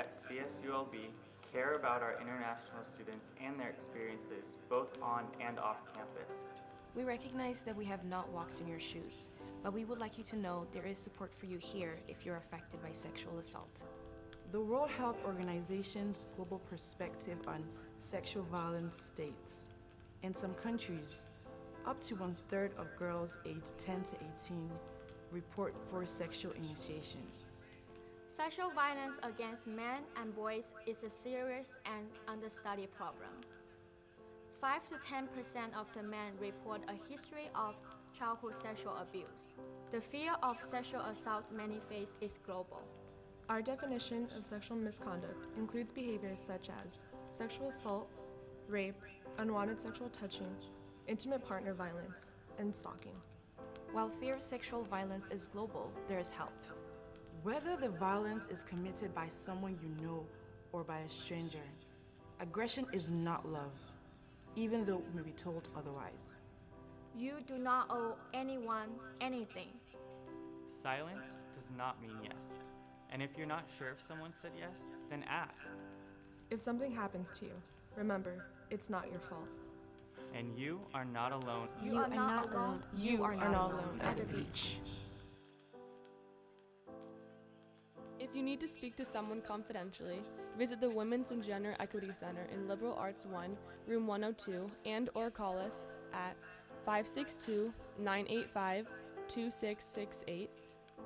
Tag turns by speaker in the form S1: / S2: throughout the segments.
S1: at CSULB care about our international students and their experiences both on and off campus.
S2: We recognize that we have not walked in your shoes, but we would like you to know there is support for you here if you're affected by sexual assault.
S3: The World Health Organization's global perspective on sexual violence states, in some countries, up to 1/3 of girls aged 10 to 18 report forced sexual initiation.
S4: Sexual violence against men and boys is a serious and understudied problem. 5 to 10% of the men report a history of childhood sexual abuse. The fear of sexual assault many face is global.
S5: Our definition of sexual misconduct includes behaviors such as sexual assault, rape, unwanted sexual touching, intimate partner violence, and stalking.
S2: While fear of sexual violence is global, there is help.
S3: Whether the violence is committed by someone you know or by a stranger, aggression is not love, even though we may be told otherwise.
S4: You do not owe anyone anything.
S1: Silence does not mean yes. And if you're not sure if someone said yes, then ask.
S5: If something happens to you, remember, it's not your fault.
S1: And you are not alone.
S4: You are not alone.
S2: You are not alone
S5: at the beach.
S6: If you need to speak to someone confidentially, visit the Women's and Gender Equity Center in Liberal Arts 1, room 102, and or call us at 562-985-2668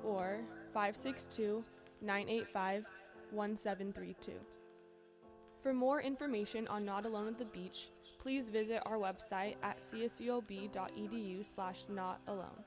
S6: or 562-985-1732. For more information on Not Alone at the Beach, please visit our website at csulb.edu/notalone.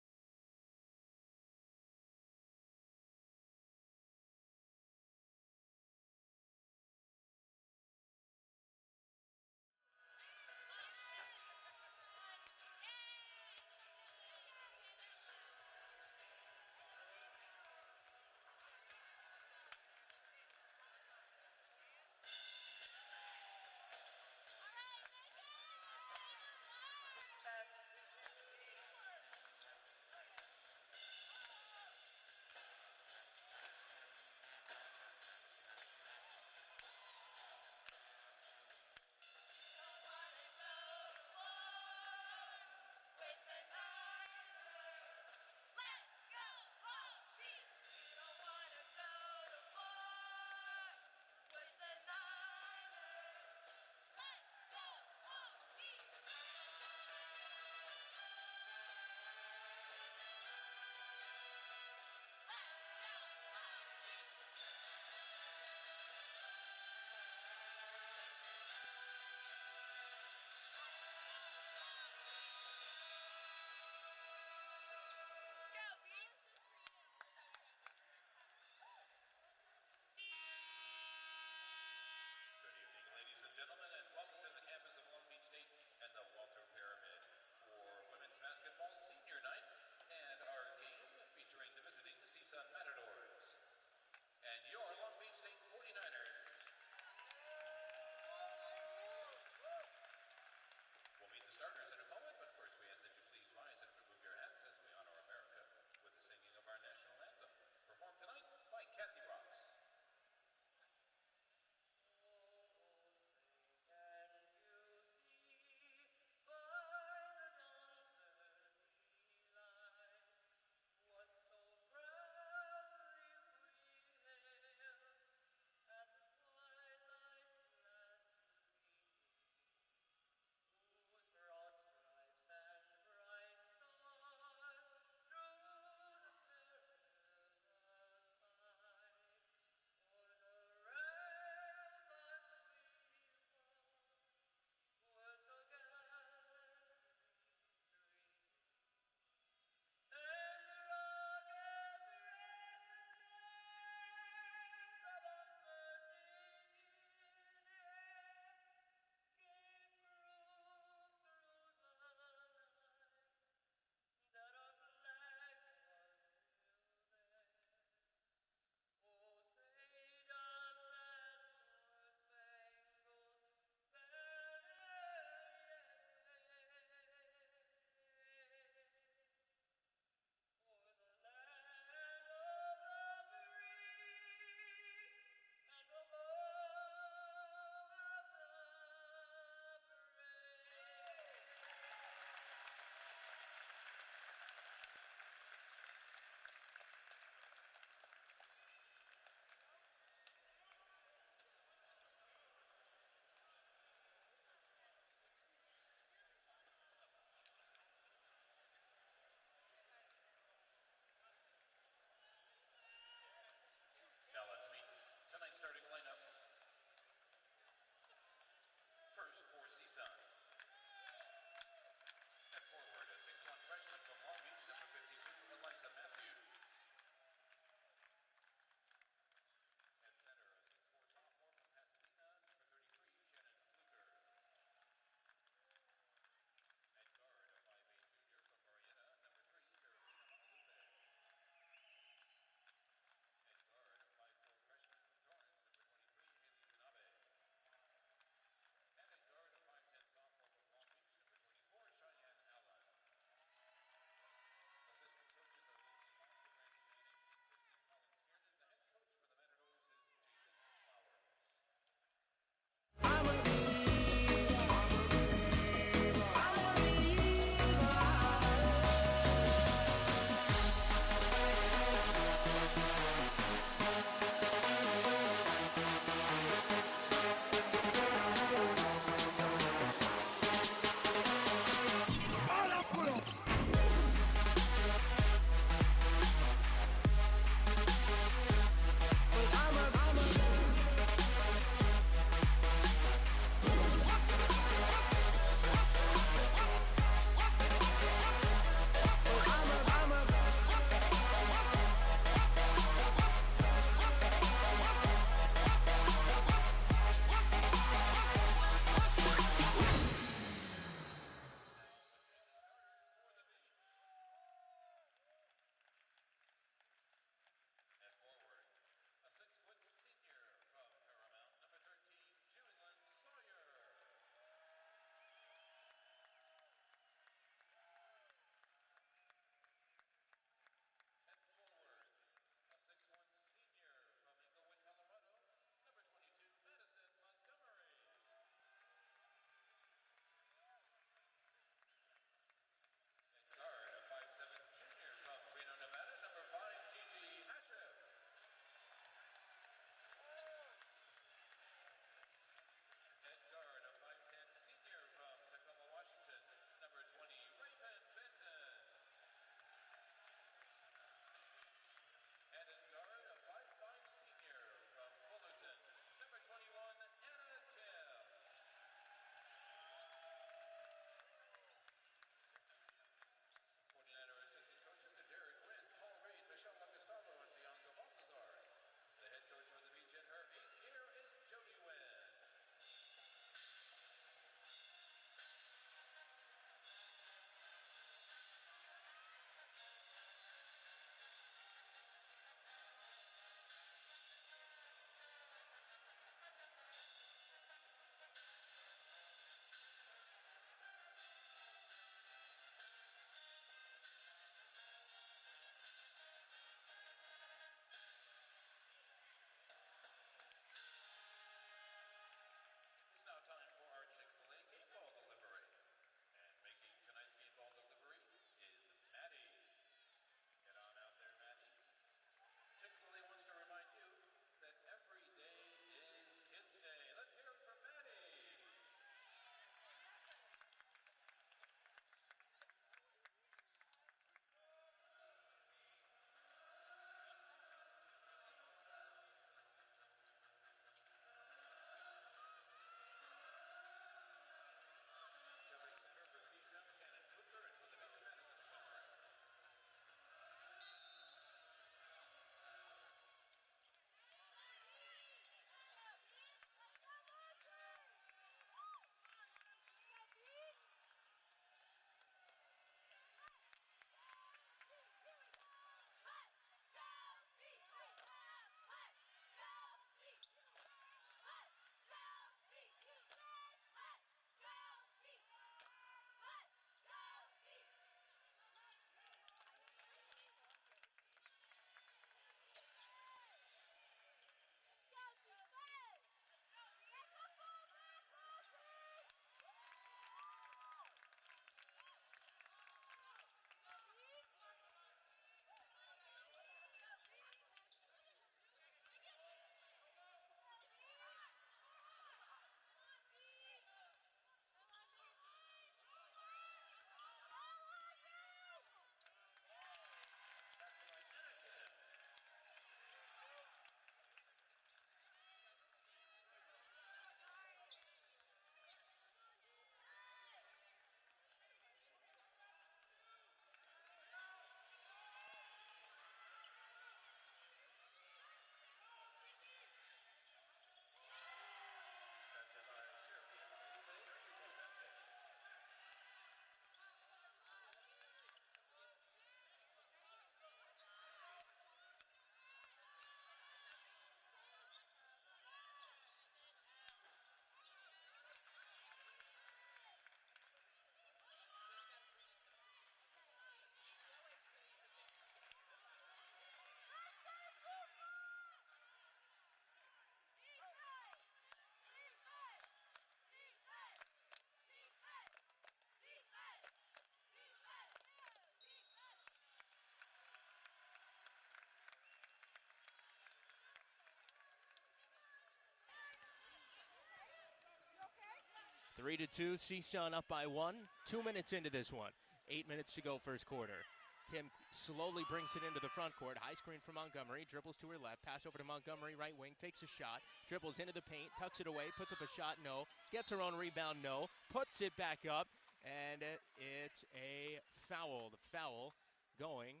S7: 3-2, CSUN up by 1. 2 minutes into this one. 8 minutes to go first quarter. Kim slowly brings it into the front court. High screen for Montgomery. Dribbles to her left. Pass over to Montgomery, right wing. Fakes a shot. Dribbles into the paint. Tucks it away. Puts up a shot. No. Gets her own rebound. No. Puts it back up. And it's a foul. The foul going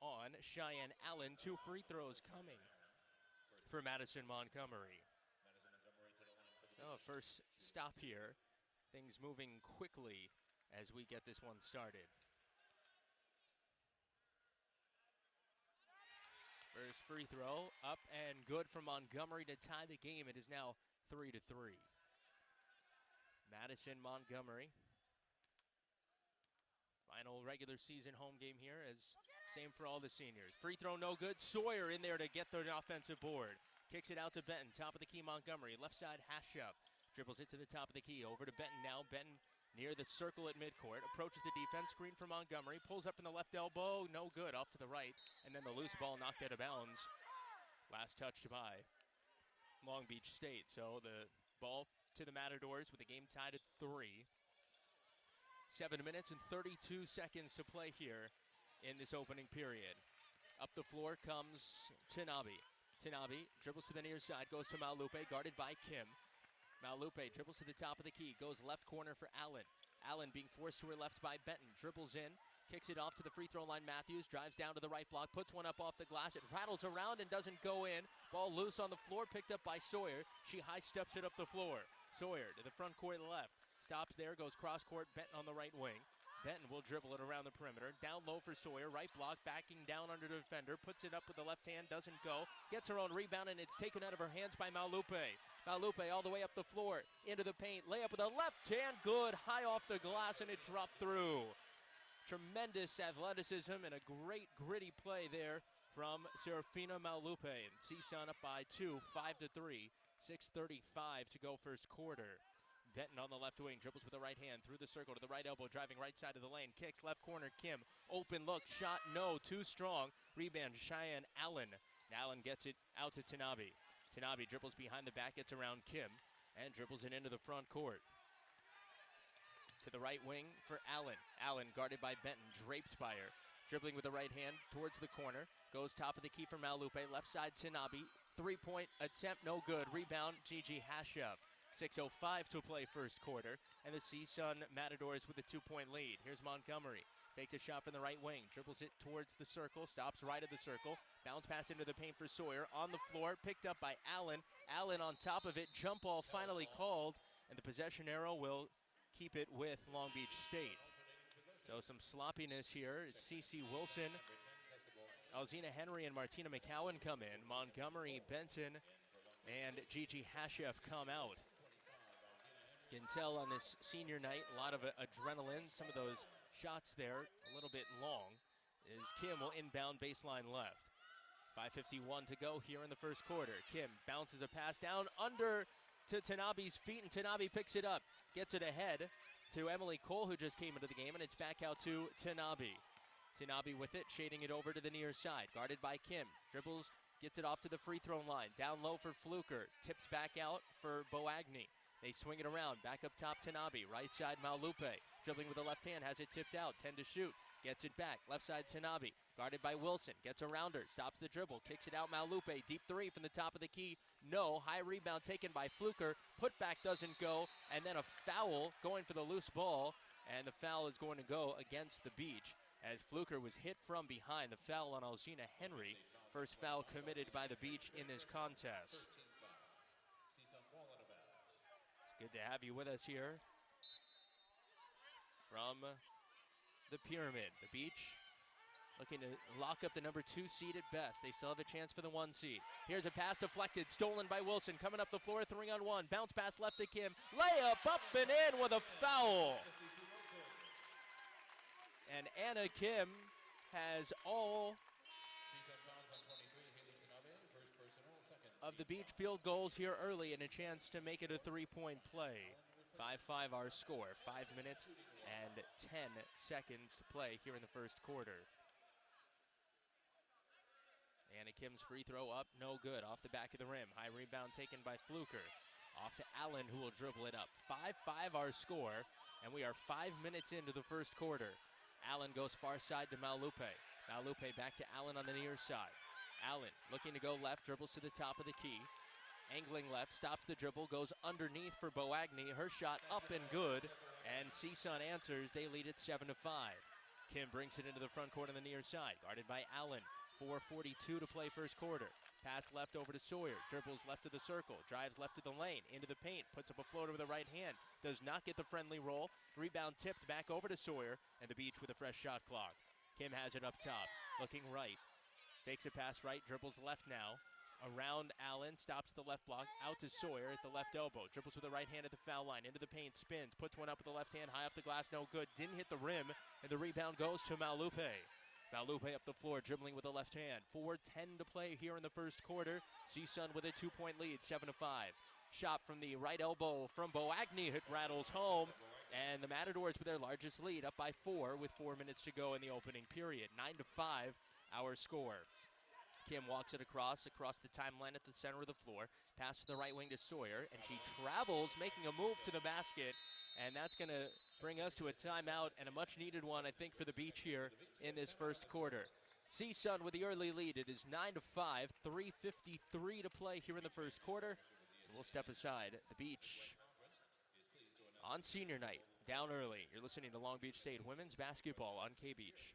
S7: on Cheyenne Allen. 2 free throws coming for Madison Montgomery. So first stop here. Things moving quickly as we get this one started. First free throw up and good for Montgomery to tie the game. It is now 3-3. Madison Montgomery. Final regular season home game here, as same for all the seniors. Free throw no good. Sawyer in there to get the offensive board. Kicks it out to Benton. Top of the key Montgomery. Left side Hashep. Dribbles it to the top of the key. Over to Benton now. Benton near the circle at midcourt. Approaches the defense. Screen for Montgomery. Pulls up in the left elbow. No good. Off to the right. And then the loose ball knocked out of bounds. Last touched by Long Beach State. So the ball to the Matadors with the game tied at 3. 7 minutes and 32 seconds to play here in this opening period. Up the floor comes Tanabe. Tanabe dribbles to the near side. Goes to Malupe. Guarded by Kim. Malupe dribbles to the top of the key, goes left corner for Allen. Allen being forced to her left by Benton. Dribbles in, kicks it off to the free throw line. Matthews drives down to the right block, puts one up off the glass. It rattles around and doesn't go in. Ball loose on the floor, picked up by Sawyer. She high steps it up the floor. Sawyer to the front court left. Stops there, goes cross court. Benton on the right wing. Benton will dribble it around the perimeter. Down low for Sawyer. Right block, backing down under the defender. Puts it up with the left hand, doesn't go. Gets her own rebound, and it's taken out of her hands by Malupe. Malupe all the way up the floor, into the paint. Layup with a left hand, good. High off the glass, and it dropped through. Tremendous athleticism and a great gritty play there from Serafina Malupe. And CSUN up by 2, 5-3. 6:35 to go first quarter. Benton on the left wing, dribbles with the right hand, through the circle to the right elbow, driving right side of the lane, kicks left corner, Kim, open look, shot, no, too strong, rebound, Cheyenne Allen. Allen gets it out to Tanabe. Tanabe dribbles behind the back, gets around Kim, and dribbles it into the front court. To the right wing for Allen. Allen guarded by Benton, draped by her. Dribbling with the right hand towards the corner, goes top of the key for Malupe, left side Tanabe, three-point attempt, no good, rebound, Gigi Hashep. 6:05 to play first quarter, and the CSUN Matadors with a 2-point lead. Here's Montgomery. Faked a shot from the right wing. Dribbles it towards the circle. Stops right of the circle. Bounce pass into the paint for Sawyer. On the floor. Picked up by Allen. Allen on top of it. Jump ball finally called. And the possession arrow will keep it with Long Beach State. So some sloppiness here as C.C. Wilson, Alzina Henry, and Martina McCowan come in. Montgomery, Benton, and Gigi Hashef come out. You can tell on this senior night, a lot of adrenaline. Some of those shots there, a little bit long, as Kim will inbound baseline left. 5:51 to go here in the first quarter. Kim bounces a pass down under to Tanabe's feet, and Tanabe picks it up. Gets it ahead to Emily Cole, who just came into the game, and it's back out to Tanabe. Tanabe with it, shading it over to the near side. Guarded by Kim. Dribbles, gets it off to the free throw line. Down low for Fluker. Tipped back out for Boagny. They swing it around, back up top Tanabe, right side Malupe, dribbling with the left hand, has it tipped out, 10 to shoot, gets it back, left side Tanabe, guarded by Wilson, gets around her, stops the dribble, kicks it out Malupe, deep three from the top of the key, no, high rebound taken by Fluker, put back doesn't go, and then a foul going for the loose ball, and the foul is going to go against the Beach, as Fluker was hit from behind, the foul on Alzina Henry, first foul committed by the Beach in this contest. Good to have you with us here from the Pyramid. The Beach looking to lock up the number 2 seed at best. They still have a chance for the 1 seed. Here's a pass deflected, stolen by Wilson. Coming up the floor, 3-on-1. Bounce pass left to Kim. Layup up and in with a foul. And Anna Kim has all of the Beach field goals here early and a chance to make it a 3-point play. 5-5 our score. 5 minutes and 10 seconds to play here in the first quarter. Anna Kim's free throw up, no good. Off the back of the rim. High rebound taken by Fluker. Off to Allen, who will dribble it up. 5-5 our score, and we are 5 minutes into the first quarter. Allen goes far side to Malupe. Malupe back to Allen on the near side. Allen looking to go left, dribbles to the top of the key. Angling left, stops the dribble, goes underneath for Boagny. Her shot up and good, and CSUN answers. They lead it 7-5. Kim brings it into the front court on the near side, guarded by Allen. 4:42 to play first quarter. Pass left over to Sawyer, dribbles left of the circle, drives left of the lane, into the paint, puts up a floater with the right hand, does not get the friendly roll. Rebound tipped back over to Sawyer, and the Beach with a fresh shot clock. Kim has it up top, looking right. Fakes a pass right, dribbles left now. Around Allen, stops the left block, out to Sawyer at the left elbow. Dribbles with the right hand at the foul line, into the paint, spins, puts one up with the left hand, high off the glass, no good. Didn't hit the rim, and the rebound goes to Malupe. Malupe up the floor, dribbling with the left hand. 4:10 to play here in the first quarter. CSUN with a 2-point lead, 7-5. Shot from the right elbow from Boagny, it rattles home. And the Matadors with their largest lead, up by 4 with 4 minutes to go in the opening period. 9-5 our score. Kim walks it across the timeline at the center of the floor. Pass to the right wing to Sawyer, and she travels, making a move to the basket. And that's going to bring us to a timeout, and a much-needed one, I think, for the Beach here in this first quarter. CSUN with the early lead. It is 9-5, 3:53 to play here in the first quarter. And we'll step aside. The Beach on senior night, down early. You're listening to Long Beach State Women's Basketball on K-Beach.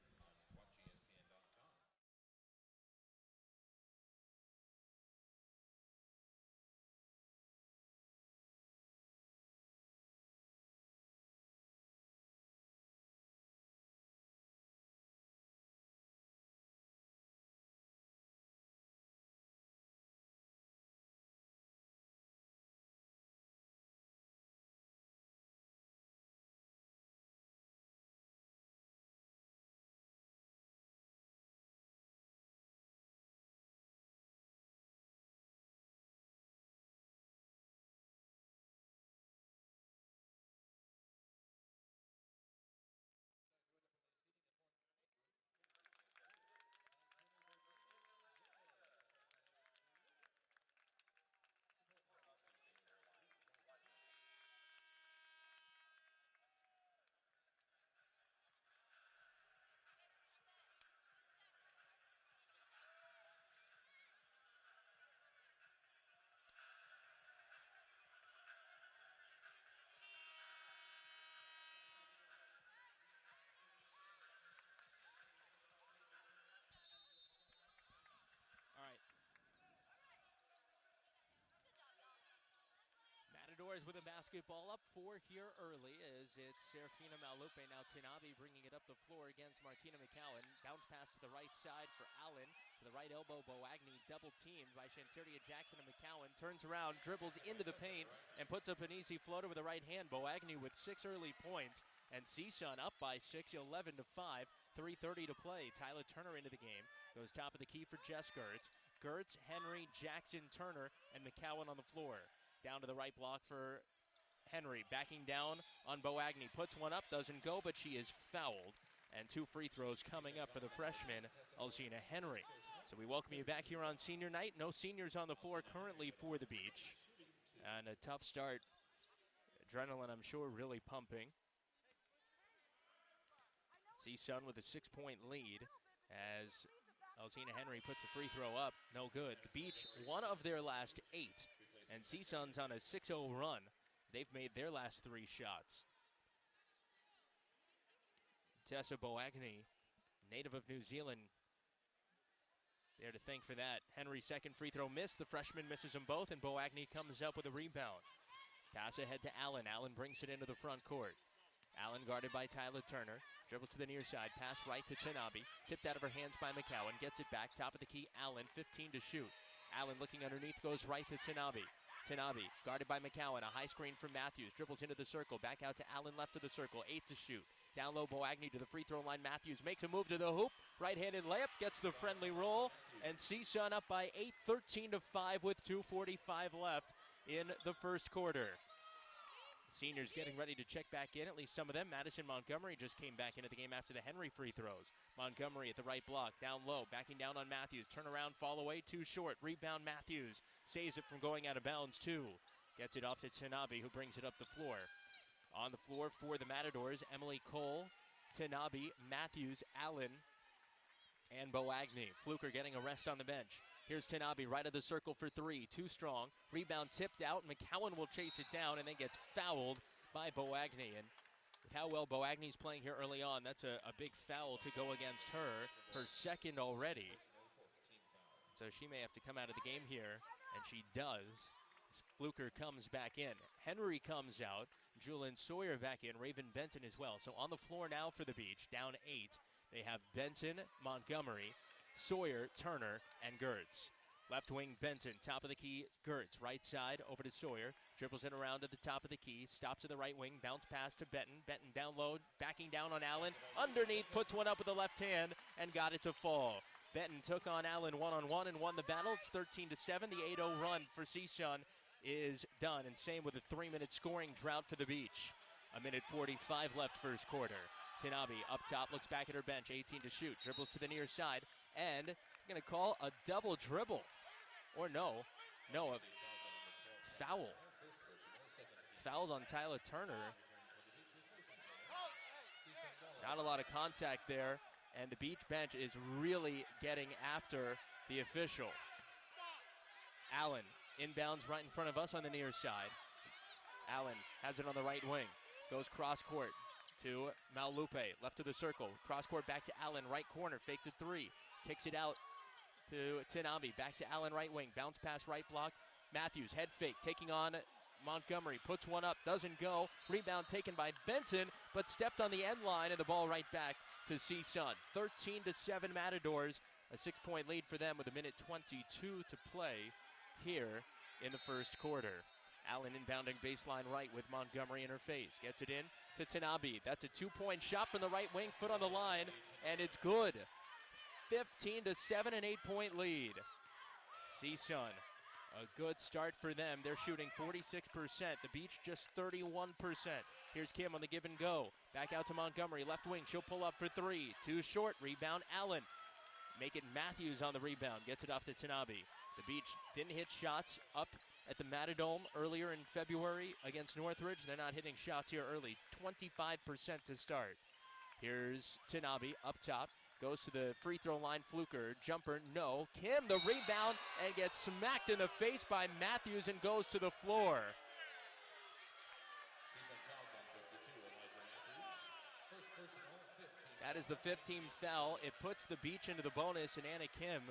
S7: Matadors with a basketball up 4 here early as it's Serafina Malupe, now Tinabi bringing it up the floor against Martina McCowan. Bounce pass to the right side for Allen. To the right elbow, Boagny double teamed by Shanteria Jackson and McCowan. Turns around, dribbles into the paint, and puts up an easy floater with the right hand. Boagny with 6 early points, and CSUN up by 6, 11-5, 3:30 to play. Tyler Turner into the game. Goes top of the key for Jess Gertz. Gertz, Henry, Jackson, Turner, and McCowan on the floor. Down to the right block for Henry, backing down on Boagny. Puts one up, doesn't go, but she is fouled. And 2 free throws coming up for the freshman, Alzina Henry. So we welcome you back here on senior night. No seniors on the floor currently for the Beach. And a tough start. Adrenaline, I'm sure, really pumping. CSUN with a 6-point lead as Alzina Henry puts a free throw up. No good. The Beach, one of their last 8. And CSUN's on a 6-0 run. They've made their last 3 shots. Tessa Boagny, native of New Zealand, there to thank for that. Henry's second free throw missed. The freshman misses them both, and Boagny comes up with a rebound. Pass ahead to Allen. Allen brings it into the front court. Allen guarded by Tyler Turner. Dribbles to the near side. Pass right to Tanabe. Tipped out of her hands by McCowan. Gets it back. Top of the key. Allen, 15 to shoot. Allen looking underneath. Goes right to Tanabe. Tanabe guarded by McCowan. A high screen from Matthews. Dribbles into the circle. Back out to Allen left of the circle. 8 to shoot. Down low, Boagny to the free throw line. Matthews makes a move to the hoop. Right-handed layup. Gets the friendly roll. And CSUN up by 8, 13-5 with 2:45 left in the first quarter. Seniors getting ready to check back in, at least some of them. Madison Montgomery just came back into the game after the Henry free throws. Montgomery at the right block, down low, backing down on Matthews. Turn around, fall away, too short. Rebound Matthews. Saves it from going out of bounds, too. Gets it off to Tanabe, who brings it up the floor. On the floor for the Matadors, Emily Cole, Tanabe, Matthews, Allen, and Boagny. Fluker getting a rest on the bench. Here's Tanabe right of the circle for three. Too strong. Rebound tipped out. McCowan will chase it down and then gets fouled by Boagny. And with how well Boagny's playing here early on, that's a big foul to go against her. Her second already. So she may have to come out of the game here, and she does. As Fluker comes back in. Henry comes out. Julian Sawyer back in. Raven Benton as well. So on the floor now for the Beach, down 8. They have Benton, Montgomery, Sawyer, Turner, and Gertz. Left wing Benton, top of the key, Gertz. Right side over to Sawyer. Dribbles it around to the top of the key. Stops at the right wing. Bounce pass to Benton. Benton down low, backing down on Allen. Underneath, puts one up with the left hand and got it to fall. Benton took on Allen one-on-one and won the battle. It's 13-7. The 8-0 run for CSUN is done. And same with a 3-minute scoring drought for the Beach. 1:45 left first quarter. Tanabe up top, looks back at her bench, 18 to shoot, dribbles to the near side, and going to call a double dribble. Or no, a foul. Fouled on Tyler Turner. Not a lot of contact there, and the Beach bench is really getting after the official. Allen inbounds right in front of us on the near side. Allen has it on the right wing, goes cross court to Maulupe, left of the circle. Cross court back to Allen, right corner, fake to three. Kicks it out to Tanabe, back to Allen, right wing. Bounce pass, right block. Matthews, head fake, taking on Montgomery. Puts one up, doesn't go. Rebound taken by Benton, but stepped on the end line, and the ball right back to CSUN. 13-7 Matadors, a 6-point lead for them with 1:22 to play here in the first quarter. Allen inbounding baseline right with Montgomery in her face. Gets it in to Tanabe. That's a 2-point shot from the right wing, foot on the line, and it's good. 15-7, an 8-point lead. CSUN, a good start for them. They're shooting 46%. The Beach just 31%. Here's Kim on the give and go. Back out to Montgomery, left wing. She'll pull up for three. Too short. Rebound, Allen. Make it Matthews on the rebound. Gets it off to Tanabe. The Beach didn't hit shots up at the Matadome earlier in February against Northridge. They're not hitting shots here early. 25% to start. Here's Tanabe up top. Goes to the free throw line. Fluker. Jumper. No. Kim the rebound and gets smacked in the face by Matthews and goes to the floor. That is the 15th foul. It puts the Beach into the bonus, and Anna Kim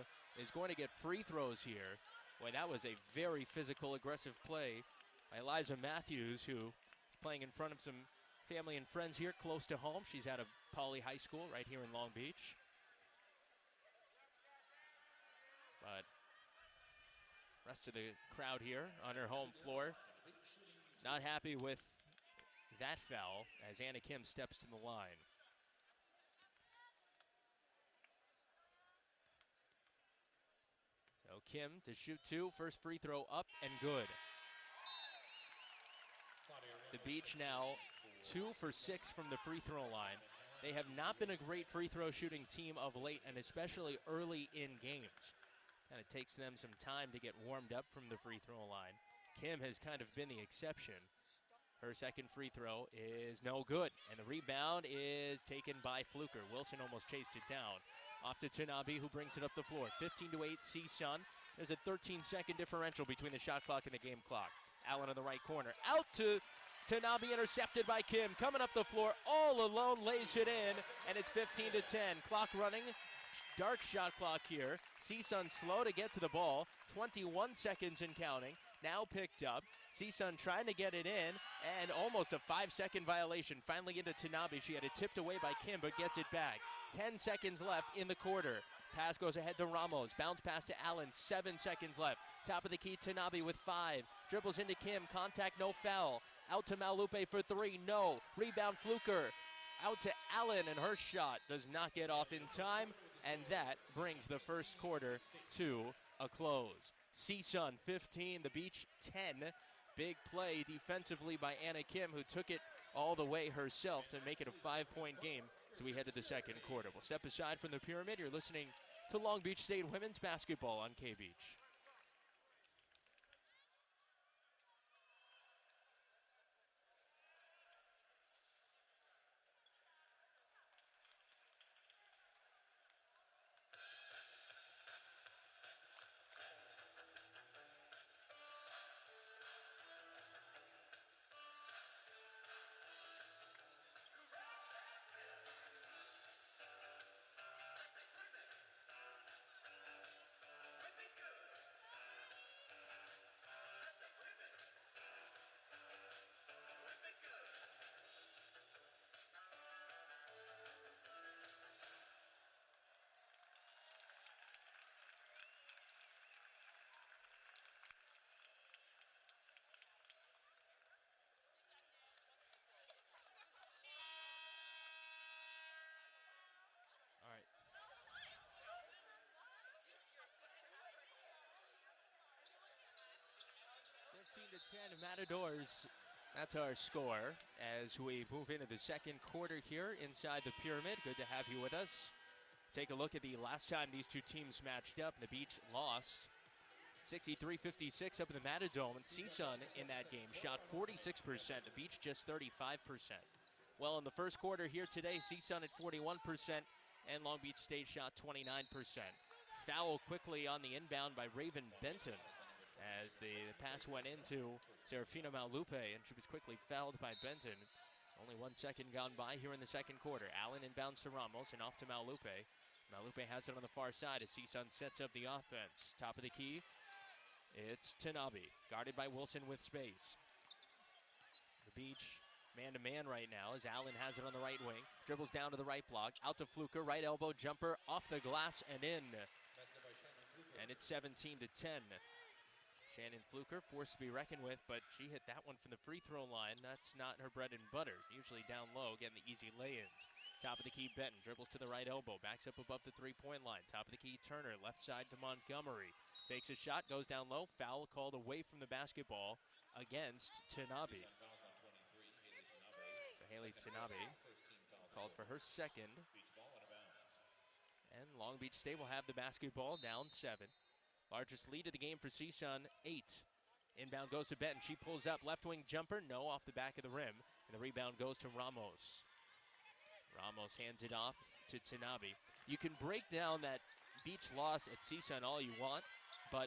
S7: is going to get free throws here. Boy, that was a very physical, aggressive play by Eliza Matthews, who is playing in front of some family and friends here close to home. She's out of Pauley High School right here in Long Beach. But rest of the crowd here on her home floor not happy with that foul as Anna Kim steps to the line. So Kim to shoot two, first free throw up and good. The Beach now 2 for 6 from the free throw line. They have not been a great free throw shooting team of late, and especially early in games. Kind of takes them some time to get warmed up from the free throw line. Kim has kind of been the exception. Her second free throw is no good, and the rebound is taken by Fluker. Wilson almost chased it down. Off to Tanabe, who brings it up the floor. 15-8 CSUN. There's a 13-second differential between the shot clock and the game clock. Allen in the right corner. Out to Tanabe, intercepted by Kim. Coming up the floor, all alone, lays it in, and it's 15-10. Clock running. Dark shot clock here. CSUN slow to get to the ball. 21 seconds and counting. Now picked up. CSUN trying to get it in, and almost a 5-second violation. Finally into Tanabe. She had it tipped away by Kim, but gets it back. 10 seconds left in the quarter. Pass goes ahead to Ramos. Bounce pass to Allen. 7 seconds left. Top of the key, Tanabe with 5. Dribbles into Kim. Contact, no foul. Out to Maulupe for 3. No. Rebound, Fluker. Out to Allen, and her shot does not get off in time. And that brings the first quarter to a close. CSUN 15, the Beach 10. Big play defensively by Anna Kim, who took it all the way herself to make it a 5-point game. So we head to the second quarter. We'll step aside from the pyramid. You're listening to Long Beach State women's basketball on K-Beach. 10 Matadors. That's our score as we move into the second quarter here inside the Pyramid. Good to have you with us. Take a look at the last time these two teams matched up. The Beach lost 63-56 up in the Matadome. And CSUN in that game shot 46%. The Beach just 35%. Well, in the first quarter here today, CSUN at 41% and Long Beach State shot 29%. Foul quickly on the inbound by Raven Benton as the pass went into Serafina Maulupe, and she was quickly fouled by Benton. Only 1 second gone by here in the second quarter. Allen inbounds to Ramos and off to Maulupe. Maulupe has it on the far side as CSUN sets up the offense. Top of the key, it's Tanabe, guarded by Wilson with space. The Beach man-to-man right now as Allen has it on the right wing. Dribbles down to the right block, out to Fluker, right elbow jumper, off the glass and in. And it's 17-10. Shannon Fluker, forced to be reckoned with, but she hit that one from the free throw line. That's not her bread and butter. Usually down low, getting the easy lay-ins. Top of the key, Benton dribbles to the right elbow, backs up above the three-point line. Top of the key, Turner, left side to Montgomery. Fakes a shot, goes down low, foul called away from the basketball against Tanabe. So Haley Tanabe called for her second. And Long Beach State will have the basketball down 7. Largest lead of the game for CSUN, 8. Inbound goes to Benton. She pulls up, left wing jumper, no, off the back of the rim. And the rebound goes to Ramos. Ramos hands it off to Tanabe. You can break down that Beach loss at CSUN all you want, but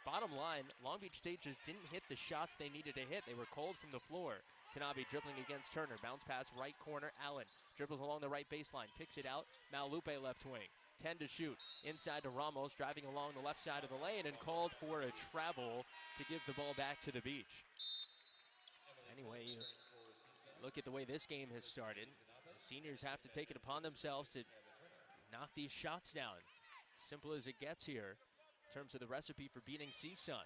S7: bottom line, Long Beach State just didn't hit the shots they needed to hit. They were cold from the floor. Tanabe dribbling against Turner. Bounce pass right corner, Allen. Dribbles along the right baseline, kicks it out. Maulupe left wing. 10 to shoot. Inside to Ramos, driving along the left side of the lane and called for a travel to give the ball back to the Beach. Anyway, you look at the way this game has started. The seniors have to take it upon themselves to knock these shots down. Simple as it gets here in terms of the recipe for beating CSUN.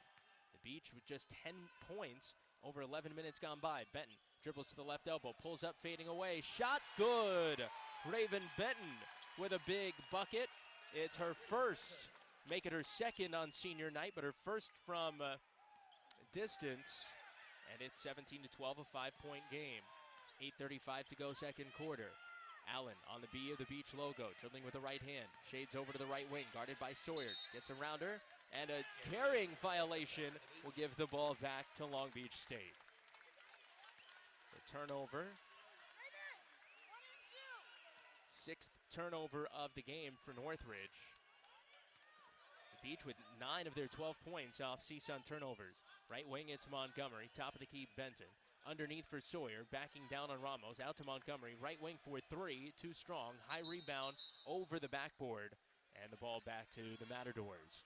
S7: The Beach with just 10 points over 11 minutes gone by. Benton dribbles to the left elbow, pulls up, fading away. Shot good! Raven Benton with a big bucket. It's her first, make it her second on senior night, but her first from distance. And it's 17-12, a 5-point game. 8:35 to go second quarter. Allen on the B of the Beach logo, dribbling with the right hand. Shades over to the right wing, guarded by Sawyer. Gets around her, and a carrying violation will give the ball back to Long Beach State. The turnover. 6th turnover of the game for Northridge. The Beach with 9 of their 12 points off CSUN turnovers. Right wing, it's Montgomery. Top of the key, Benton. Underneath for Sawyer, backing down on Ramos. Out to Montgomery. Right wing for 3. Too strong. High rebound over the backboard. And the ball back to the Matadors.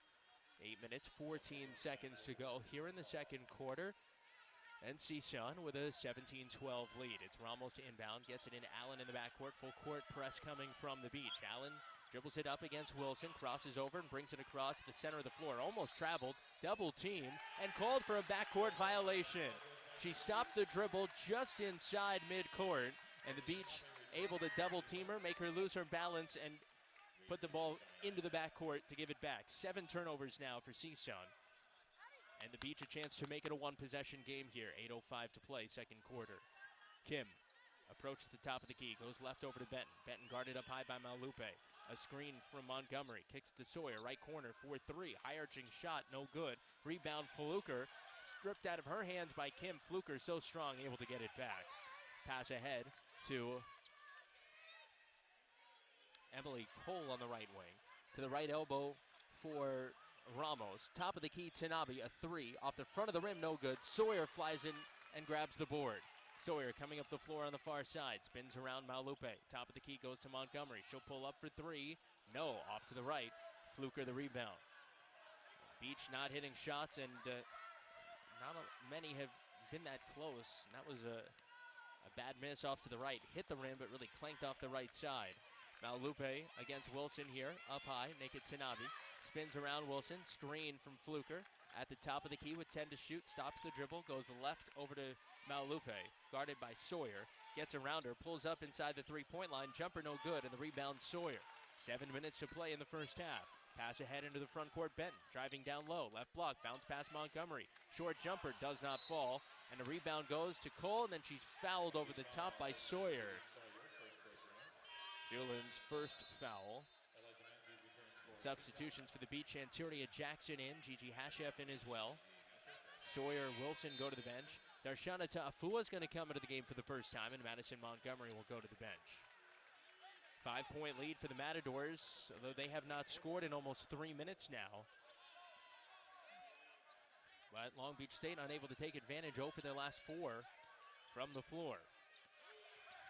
S7: 8 minutes, 14 seconds to go here in the second quarter. And CSUN with a 17-12 lead. It's Ramos to inbound, gets it into Allen in the backcourt. Full court press coming from the Beach. Allen dribbles it up against Wilson, crosses over and brings it across the center of the floor. Almost traveled, double team, and called for a backcourt violation. She stopped the dribble just inside midcourt, and the Beach able to double team her, make her lose her balance, and put the ball into the backcourt to give it back. 7 turnovers now for CSUN. And the Beach a chance to make it a one-possession game here. 8:05 to play, second quarter. Kim approaches the top of the key, goes left over to Benton. Benton guarded up high by Maulupe. A screen from Montgomery, kicks to Sawyer, right corner, 4-3. High-arching shot, no good. Rebound, Fluker, stripped out of her hands by Kim. Fluker so strong, able to get it back. Pass ahead to Emily Cole on the right wing. To the right elbow for Ramos. Top of the key, Tanabe, a 3. Off the front of the rim, no good. Sawyer flies in and grabs the board. Sawyer coming up the floor on the far side. Spins around Maulupe. Top of the key goes to Montgomery. She'll pull up for 3. No, off to the right. Fluker the rebound. Beach not hitting shots, and not many have been that close. And that was a bad miss off to the right. Hit the rim, but really clanked off the right side. Maulupe against Wilson here. Up high, make it Tanabe. Spins around Wilson, screen from Fluker. At the top of the key with 10 to shoot, stops the dribble, goes left over to Maulupe, guarded by Sawyer. Gets around her, pulls up inside the three-point line, jumper no good, and the rebound Sawyer. 7 minutes to play in the first half. Pass ahead into the front court, Benton driving down low, left block, bounce past Montgomery. Short jumper does not fall, and the rebound goes to Cole, and then she's fouled over the top by Sawyer. Julian's first foul. Substitutions for the Beach, Antonia Jackson in, Gigi Hashef in as well. Sawyer, Wilson go to the bench. Darshana Ta'afua is going to come into the game for the first time, and Madison Montgomery will go to the bench. 5-point lead for the Matadors, although they have not scored in almost 3 minutes now. But Long Beach State unable to take advantage, 0 for their last 4 from the floor.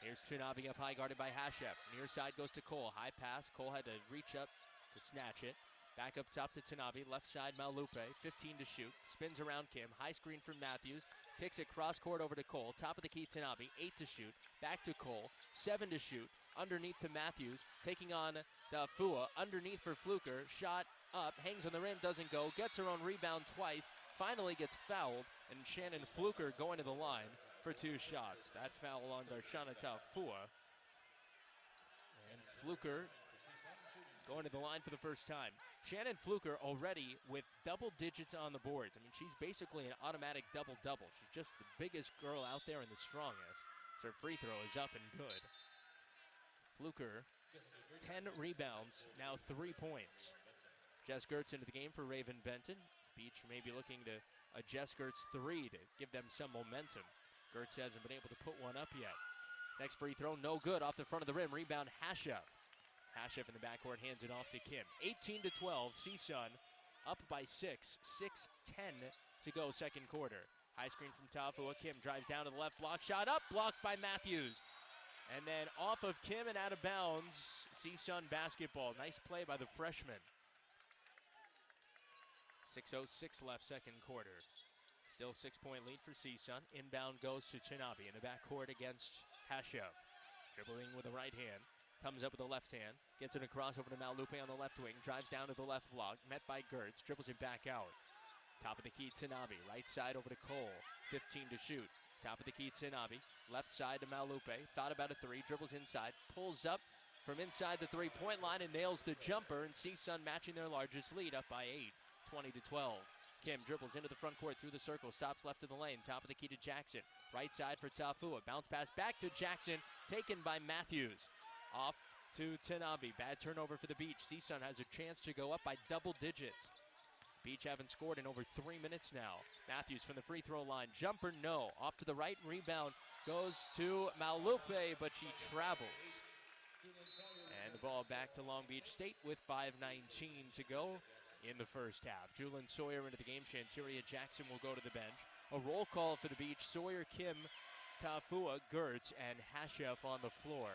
S7: Here's Chinabi up high, guarded by Hashef. Near side goes to Cole. High pass. Cole had to reach up to snatch it. Back up top to Tanabe. Left side, Malupe. 15 to shoot. Spins around Kim. High screen from Matthews. Kicks it cross court over to Cole. Top of the key, Tanabe. 8 to shoot. Back to Cole. 7 to shoot. Underneath to Matthews. Taking on Dafua. Underneath for Fluker. Shot up. Hangs on the rim. Doesn't go. Gets her own rebound twice. Finally gets fouled. And Shannon Fluker going to the line for 2 shots. That foul on Darshana Ta'afua. And Fluker going to the line for the first time. Shannon Fluker already with double digits on the boards. I mean, she's basically an automatic double-double. She's just the biggest girl out there and the strongest. So her free throw is up and good. Fluker, 10 rebounds, now 3 points. Jess Gertz into the game for Raven Benton. Beach may be looking to adjust Gertz 3 to give them some momentum. Gertz hasn't been able to put one up yet. Next free throw, no good, off the front of the rim. Rebound, Hashef. Hashef in the backcourt hands it off to Kim. 18-12, CSUN up by 6. 6:10 to go, second quarter. High screen from Ta'afua. Kim drives down to the left block. Shot up, blocked by Matthews. And then off of Kim and out of bounds, CSUN basketball. Nice play by the freshman. 6:06 left, second quarter. Still 6-point lead for CSUN. Inbound goes to Chinabi in the backcourt against Hashef. Dribbling with the right hand. Comes up with the left hand. Gets it across over to Malupe on the left wing. Drives down to the left block. Met by Gertz. Dribbles it back out. Top of the key, Tanabe. Right side over to Cole. 15 to shoot. Top of the key, Tanabe. Left side to Malupe. Thought about a 3. Dribbles inside. Pulls up from inside the 3-point line and nails the jumper. And CSUN matching their largest lead, up by 8. 20-12. Kim dribbles into the front court through the circle, stops left of the lane, top of the key to Jackson. Right side for Ta'afua, bounce pass back to Jackson, taken by Matthews. Off to Tanabe, bad turnover for the Beach. CSUN has a chance to go up by double digits. Beach haven't scored in over 3 minutes now. Matthews from the free throw line, jumper no. Off to the right, rebound goes to Malupe, but she travels. And the ball back to Long Beach State with 5:19 to go in the first half. Julian Sawyer into the game. Shanteria Jackson will go to the bench. A roll call for the Beach. Sawyer, Kim, Ta'afua, Gertz, and Hashef on the floor.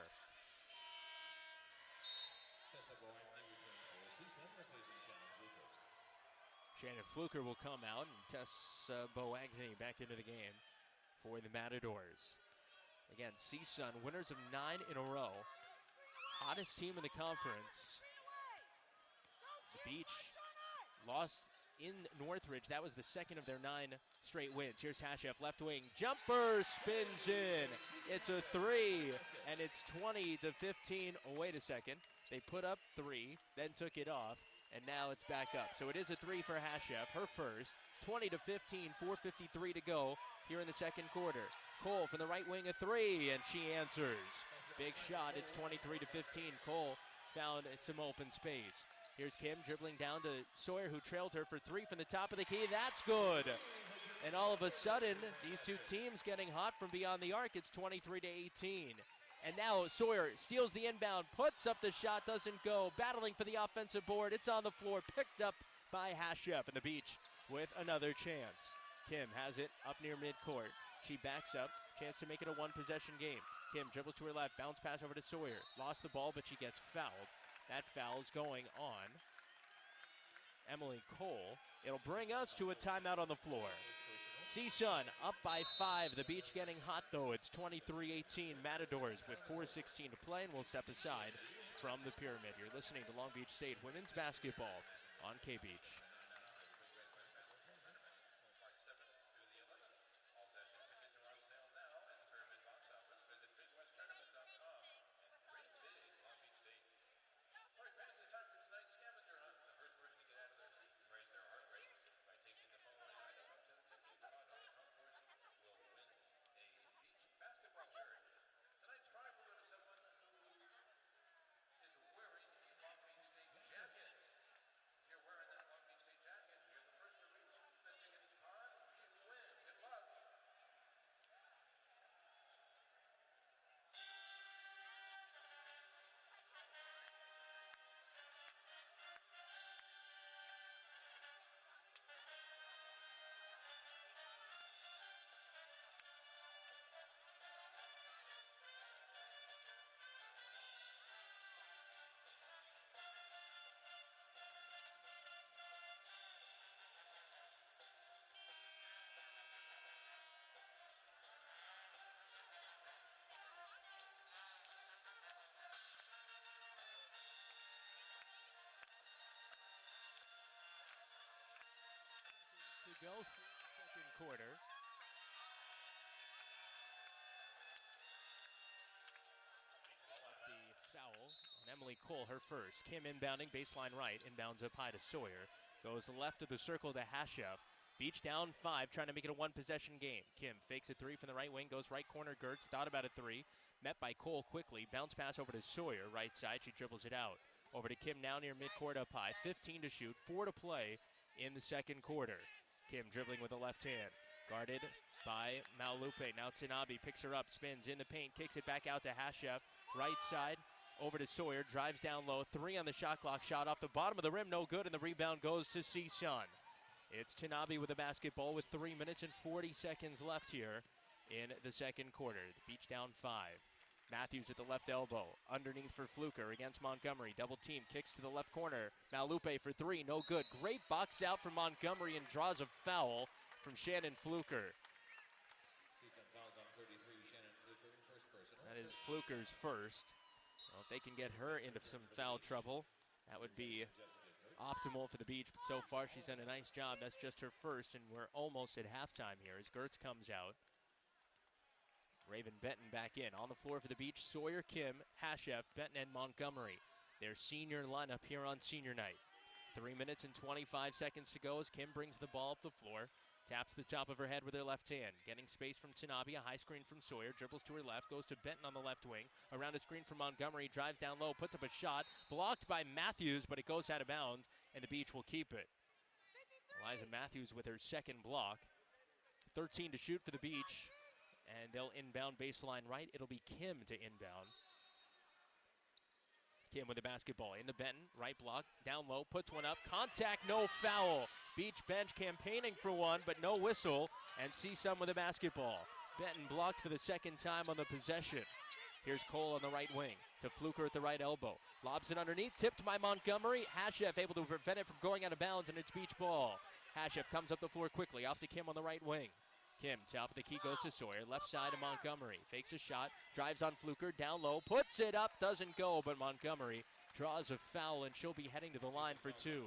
S7: Shannon Fluker will come out, and Tess Boagny back into the game for the Matadors. Again, CSUN, winners of 9 in a row. Hottest team in the conference. The Beach lost in Northridge. That was the second of their 9 straight wins. Here's Hashef, left wing. Jumper spins in. It's a 3, and it's 20-15. Oh, wait a second. They put up 3, then took it off, and now it's back up. So it is a 3 for Hashef, her first. 20-15, 4:53 to go here in the second quarter. Cole from the right wing, a 3, and she answers. Big shot. It's 23-15. Cole found some open space. Here's Kim dribbling down to Sawyer, who trailed her for 3 from the top of the key. That's good. And all of a sudden, these two teams getting hot from beyond the arc. It's 23-18. And now Sawyer steals the inbound, puts up the shot, doesn't go. Battling for the offensive board. It's on the floor, picked up by Hashef. And the Beach with another chance. Kim has it up near midcourt. She backs up. Chance to make it a 1-possession game. Kim dribbles to her left, bounce pass over to Sawyer. Lost the ball, but she gets fouled. That foul's going on Emily Cole. It'll bring us to a timeout on the floor. CSUN up by 5. The Beach getting hot, though. It's 23-18 Matadors with 4:16 to play, and we'll step aside from the pyramid. You're listening to Long Beach State women's basketball on K-Beach.
S8: Fans, it's time for tonight's scavenger hunt. The
S7: quarter. The foul on Emily Cole, her first. Kim inbounding, baseline right, inbounds up high to Sawyer. Goes left of the circle to Hashef. Beach down 5, trying to make it a one-possession game. Kim fakes a 3 from the right wing, goes right corner, Gertz, thought about a 3. Met by Cole quickly, bounce pass over to Sawyer, right side, she dribbles it out. Over to Kim now near midcourt up high, 15 to shoot, 4 to play in the second quarter. Kim dribbling with the left hand, guarded by Maulupe. Now Tanabe picks her up, spins in the paint, kicks it back out to Hashef, right side, over to Sawyer, drives down low, 3 on the shot clock, shot off the bottom of the rim, no good, and the rebound goes to CSUN. It's Tanabe with the basketball with 3 minutes and 40 seconds left here in the second quarter. The Beach down 5. Matthews at the left elbow, underneath for Fluker against Montgomery. Double team, kicks to the left corner. Maulupe for 3, no good. Great box out from Montgomery and draws a foul from Shannon Fluker. That is Fluker's first. Well, if they can get her into some foul trouble, that would be optimal for the Beach. But so far, she's done a nice job. That's just her first, and we're almost at halftime here as Gertz comes out. Raven Benton back in. On the floor for the Beach, Sawyer, Kim, Hashef, Benton, and Montgomery. Their senior lineup here on senior night. 3 minutes and 25 seconds to go as Kim brings the ball up the floor. Taps the top of her head with her left hand. Getting space from Tanabe, a high screen from Sawyer. Dribbles to her left, goes to Benton on the left wing. Around a screen from Montgomery, drives down low, puts up a shot. Blocked by Matthews, but it goes out of bounds, and the Beach will keep it. Eliza Matthews with her second block. 13 to shoot for the Beach. And they'll inbound baseline right. It'll be Kim to inbound. Kim with the basketball into Benton. Right block, down low, puts one up. Contact, no foul. Beach bench campaigning for one, but no whistle. And CSUN with the basketball. Benton blocked for the second time on the possession. Here's Cole on the right wing to Fluker at the right elbow. Lobs it underneath, tipped by Montgomery. Hashef able to prevent it from going out of bounds, and it's Beach ball. Hashef comes up the floor quickly, off to Kim on the right wing. Kim, top of the key, goes to Sawyer. Left side to Montgomery. Fakes a shot, drives on Fluker, down low, puts it up, doesn't go, but Montgomery draws a foul, and she'll be heading to the line for 2.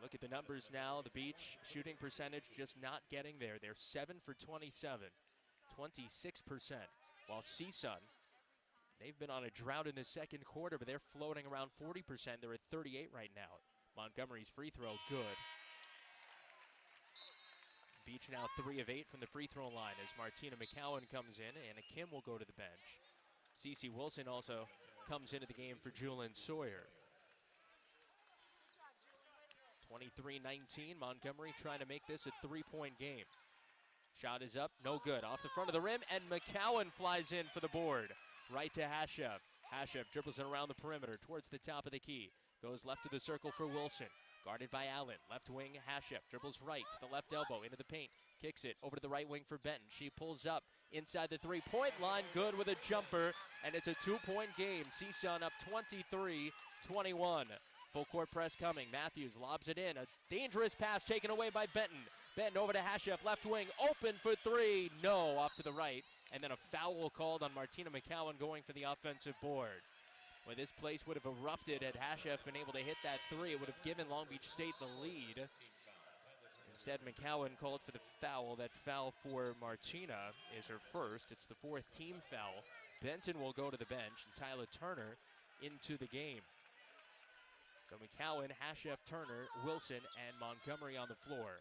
S7: Look at the numbers now. The Beach shooting percentage just not getting there. They're 7 for 27, 26%. While CSUN, they've been on a drought in the second quarter, but they're floating around 40%. They're at 38 right now. Montgomery's free throw, good. Beach now 3 of 8 from the free throw line as Martina McCowan comes in, and Kim will go to the bench. Cece Wilson also comes into the game for Julian Sawyer. 23-19, Montgomery trying to make this a 3-point game. Shot is up, no good. Off the front of the rim, and McCowan flies in for the board. Right to Hashef. Hashef dribbles it around the perimeter towards the top of the key. Goes left of the circle for Wilson. Guarded by Allen. Left wing, Hashef dribbles right to the left elbow into the paint. Kicks it over to the right wing for Benton. She pulls up inside the three-point line. Good with a jumper, and it's a 2-point game. CSUN up 23-21. Full court press coming. Matthews lobs it in. A dangerous pass taken away by Benton. Benton over to Hashef. Left wing open for 3. No, off to the right. And then a foul called on Martina McCowan going for the offensive board. Well, this place would have erupted had Hashef been able to hit that 3. It would have given Long Beach State the lead. Instead, McCowan called for the foul. That foul for Martina is her first. It's the 4th team foul. Benton will go to the bench, and Tyler Turner into the game. So McCowan, Hashef, Turner, Wilson, and Montgomery on the floor.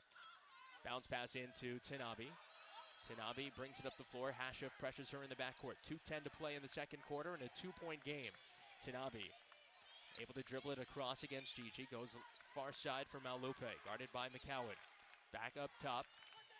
S7: Bounce pass into Tanabe. Tanabe brings it up the floor. Hashef pressures her in the backcourt. 2:10 to play in the second quarter and a 2-point game. Tanabe able to dribble it across against Gigi. Goes far side for Maulupe, guarded by McCowan. Back up top,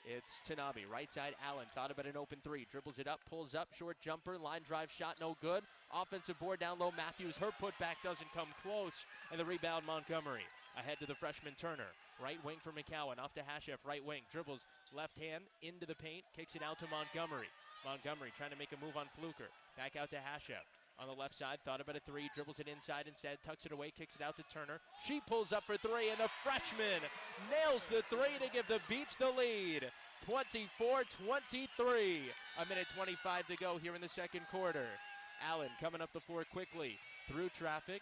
S7: it's Tanabe. Right side, Allen thought about an open 3. Dribbles it up, pulls up, short jumper, line drive shot, no good. Offensive board down low, Matthews, her putback doesn't come close. And the rebound, Montgomery. Ahead to the freshman Turner. Right wing for McCowan, off to Hashef, right wing. Dribbles left hand into the paint, kicks it out to Montgomery. Montgomery trying to make a move on Fluker. Back out to Hashef. On the left side, thought about a 3, dribbles it inside instead, tucks it away, kicks it out to Turner. She pulls up for 3, and the freshman nails the 3 to give the Beach the lead. 24-23. A minute 25 to go here in the second quarter. Allen coming up the floor quickly through traffic,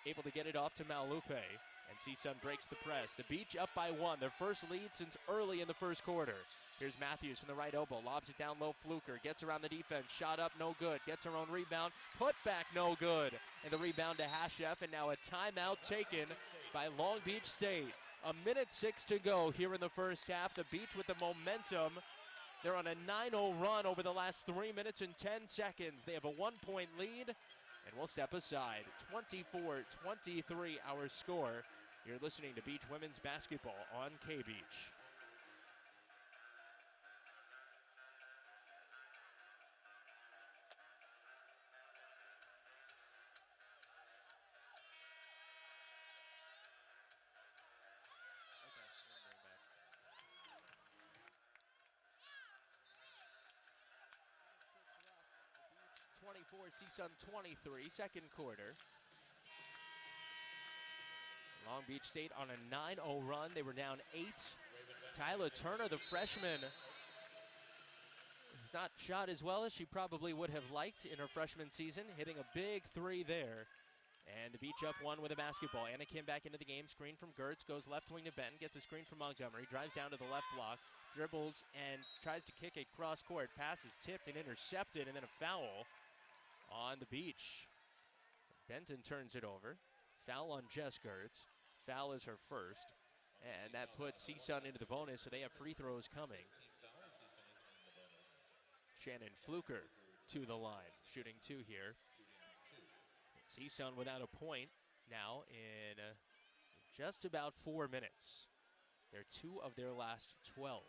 S7: able to get it off to Maulupe. And CSUN breaks the press. The Beach up by 1, their first lead since early in the first quarter. Here's Matthews from the right elbow, lobs it down low. Fluker gets around the defense, shot up, no good. Gets her own rebound, put back, no good. And the rebound to Hashef, and now a timeout taken by Long Beach State. 1:06 to go here in the first half. The Beach with the momentum. They're on a 9-0 run over the last 3 minutes and 10 seconds. They have a 1-point lead, and we'll step aside. 24-23 our score. You're listening to Beach Women's Basketball on K-Beach. CSUN 23, second quarter. Long Beach State on a 9-0 run. They were down 8. Tyler Turner, the freshman, has not shot as well as she probably would have liked in her freshman season, hitting a big 3 there. And the Beach up 1 with a basketball. Anna Kim back into the game. Screen from Gertz, goes left wing to Benton, gets a screen from Montgomery, drives down to the left block, dribbles and tries to kick it cross court. Pass is tipped and intercepted, and then a foul on the Beach. Benton turns it over. Foul on Jess Gertz. Foul is her first. And that puts CSUN into the bonus, so they have free throws coming. Shannon Fluker to the line, shooting 2 here. CSUN without a point now in just about 4 minutes. They're 2 of their last 12.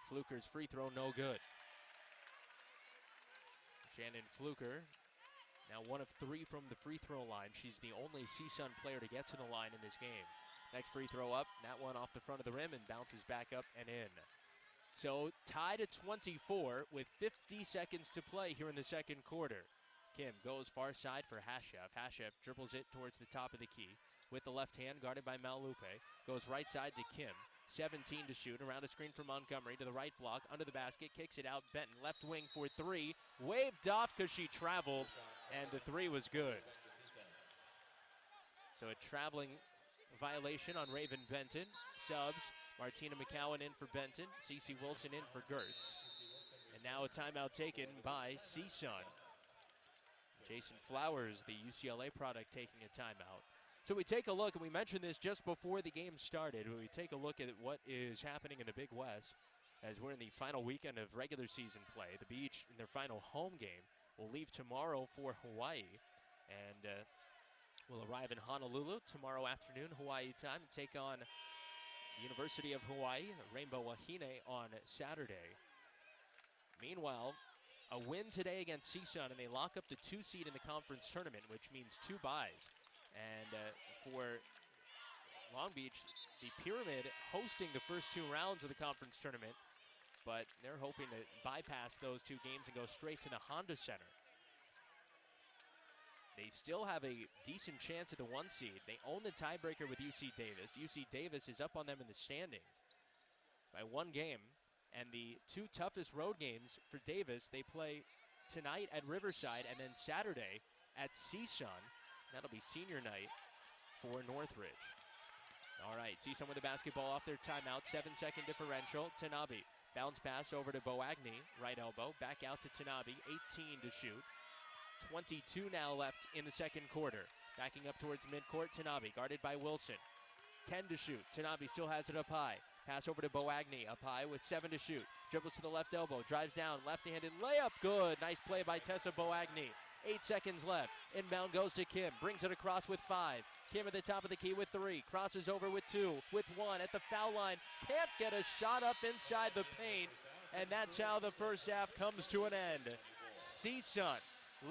S7: Fluker's free throw no good. Shannon Fluker, now 1 of 3 from the free throw line. She's the only CSUN player to get to the line in this game. Next free throw up, that one off the front of the rim and bounces back up and in. So tied at 24 with 50 seconds to play here in the second quarter. Kim goes far side for Hashef. Hashef dribbles it towards the top of the key with the left hand, guarded by Malupe. Goes right side to Kim. 17 to shoot, around a screen from Montgomery to the right block, under the basket, kicks it out. Benton, left wing for 3. Waved off because she traveled, and the 3 was good. So a traveling violation on Raven Benton. Subs, Martina McCowan in for Benton, Cece Wilson in for Gertz. And now a timeout taken by CSUN. Jason Flowers, the UCLA product, taking a timeout. So we take a look, and we mentioned this just before the game started, we take a look at what is happening in the Big West as we're in the final weekend of regular season play. The Beach, in their final home game, will leave tomorrow for Hawaii and will arrive in Honolulu tomorrow afternoon, Hawaii time, and take on the University of Hawaii, Rainbow Wahine, on Saturday. Meanwhile, a win today against CSUN, and they lock up the 2 seed in the conference tournament, which means 2 byes. And for Long Beach, the Pyramid hosting the first 2 rounds of the conference tournament, but they're hoping to bypass those 2 games and go straight to the Honda Center. They still have a decent chance at the 1 seed. They own the tiebreaker with UC Davis. UC Davis is up on them in the standings by 1 game. And the 2 toughest road games for Davis, they play tonight at Riverside and then Saturday at CSUN. That'll be senior night for Northridge. All right, CSUN with the basketball off their timeout. 7-second differential. Tanabe, bounce pass over to Boagni, right elbow. Back out to Tanabe, 18 to shoot. 22 now left in the second quarter. Backing up towards midcourt, Tanabe, guarded by Wilson. 10 to shoot. Tanabe still has it up high. Pass over to Boagni, up high with 7 to shoot. Dribbles to the left elbow, drives down, left-handed layup, good. Nice play by Tessa Boagni. 8 seconds left. Inbound goes to Kim, brings it across with 5. Kim at the top of the key with 3, crosses over with 2, with 1 at the foul line. Can't get a shot up inside the paint, and that's how the first half comes to an end. CSUN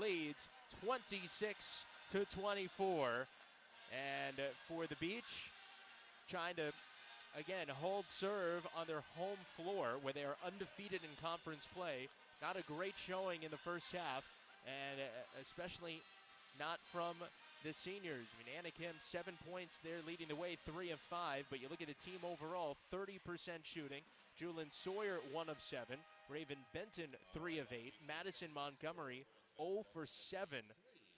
S7: leads 26 to 24, and for the Beach, trying to again hold serve on their home floor where they are undefeated in conference play. Not a great showing in the first half, and especially not from the seniors. I mean, Anna Kim, 7 points there, leading the way, 3 of 5, but you look at the team overall, 30% shooting. Julian Sawyer, 1 of 7. Raven Benton, 3 of 8. Madison Montgomery, 0 for 7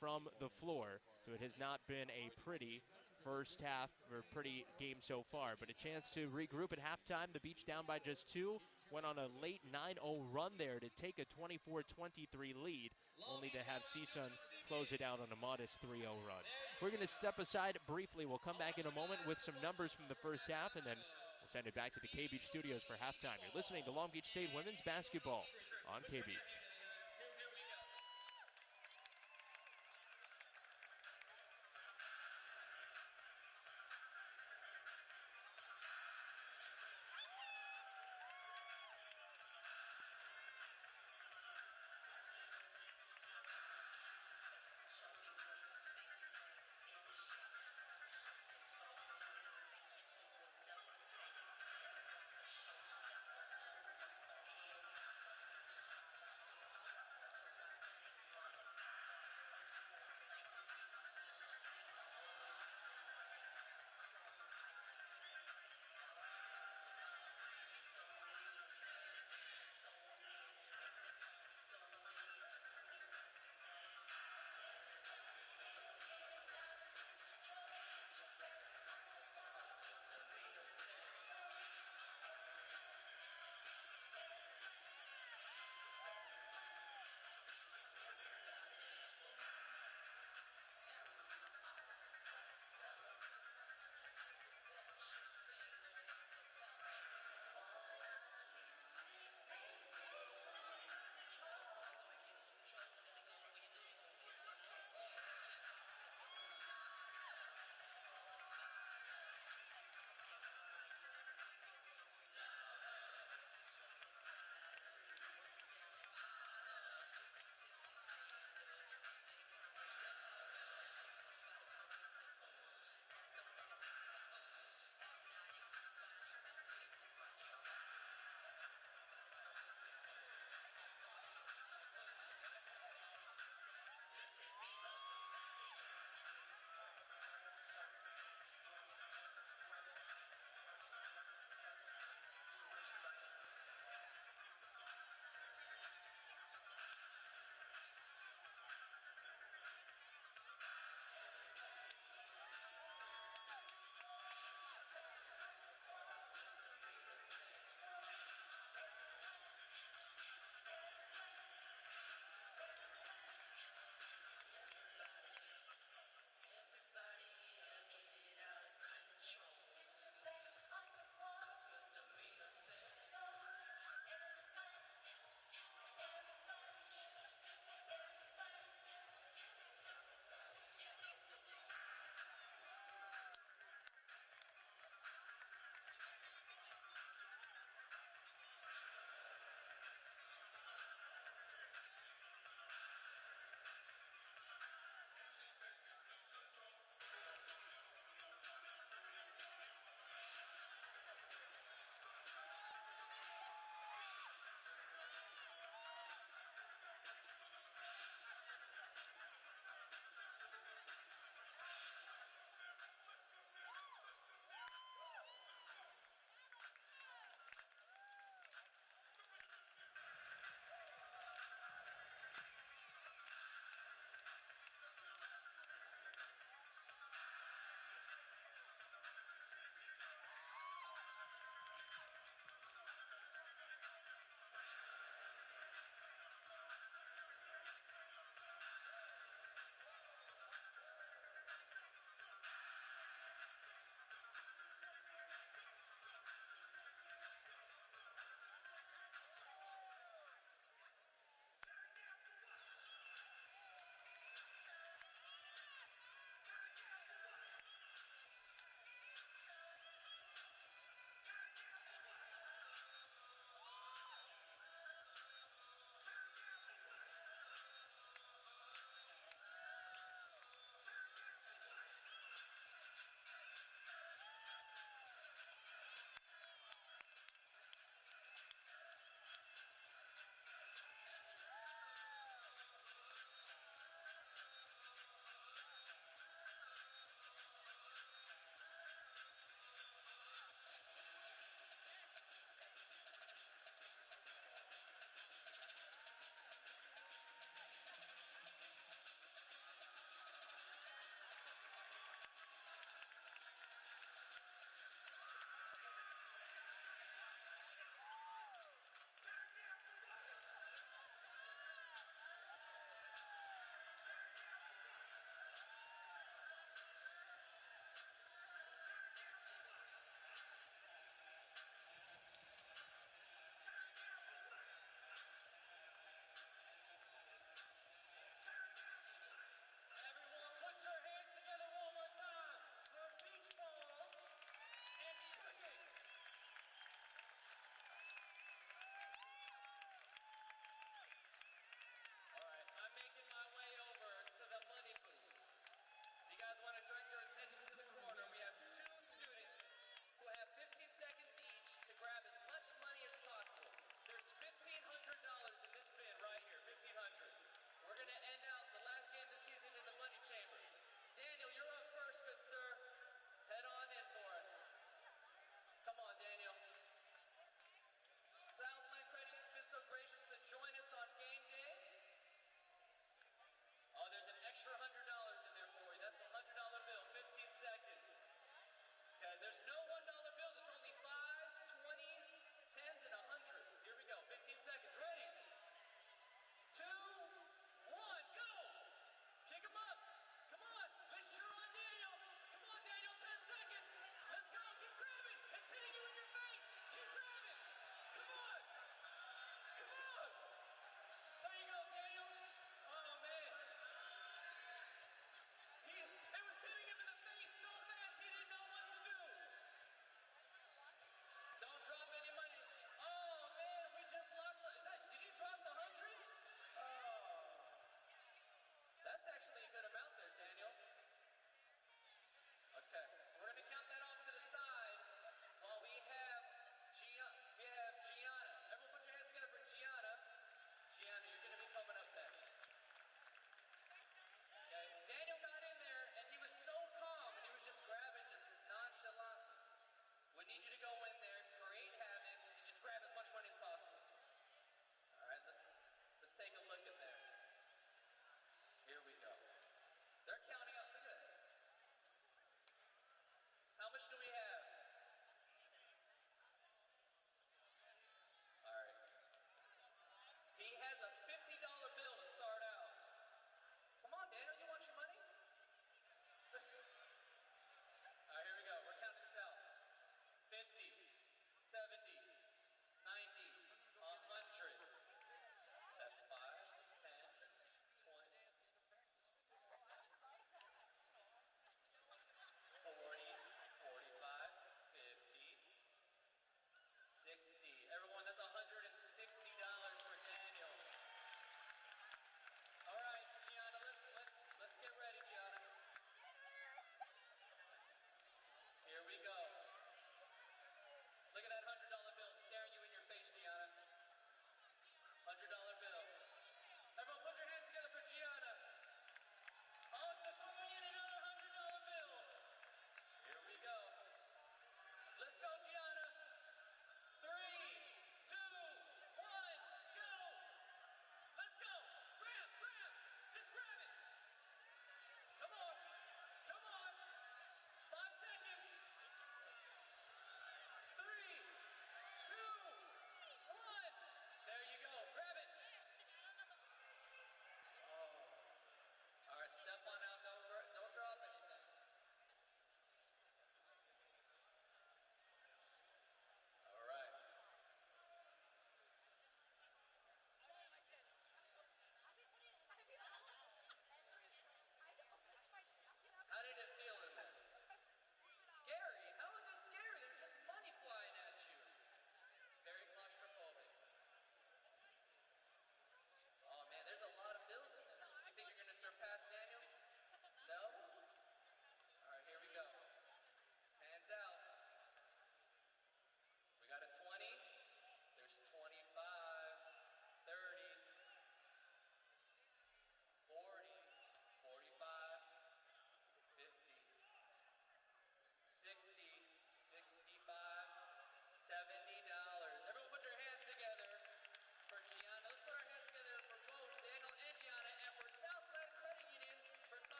S7: from the floor. So it has not been a pretty first half or pretty game so far, but a chance to regroup at halftime. The Beach down by just 2, went on a late 9-0 run there to take a 24-23 lead, only to have CSUN close it out on a modest 3-0 run. We're going to step aside briefly. We'll come back in a moment with some numbers from the first half, and then we'll send it back to the K-Beach studios for halftime. You're listening to Long Beach State Women's Basketball on K-Beach.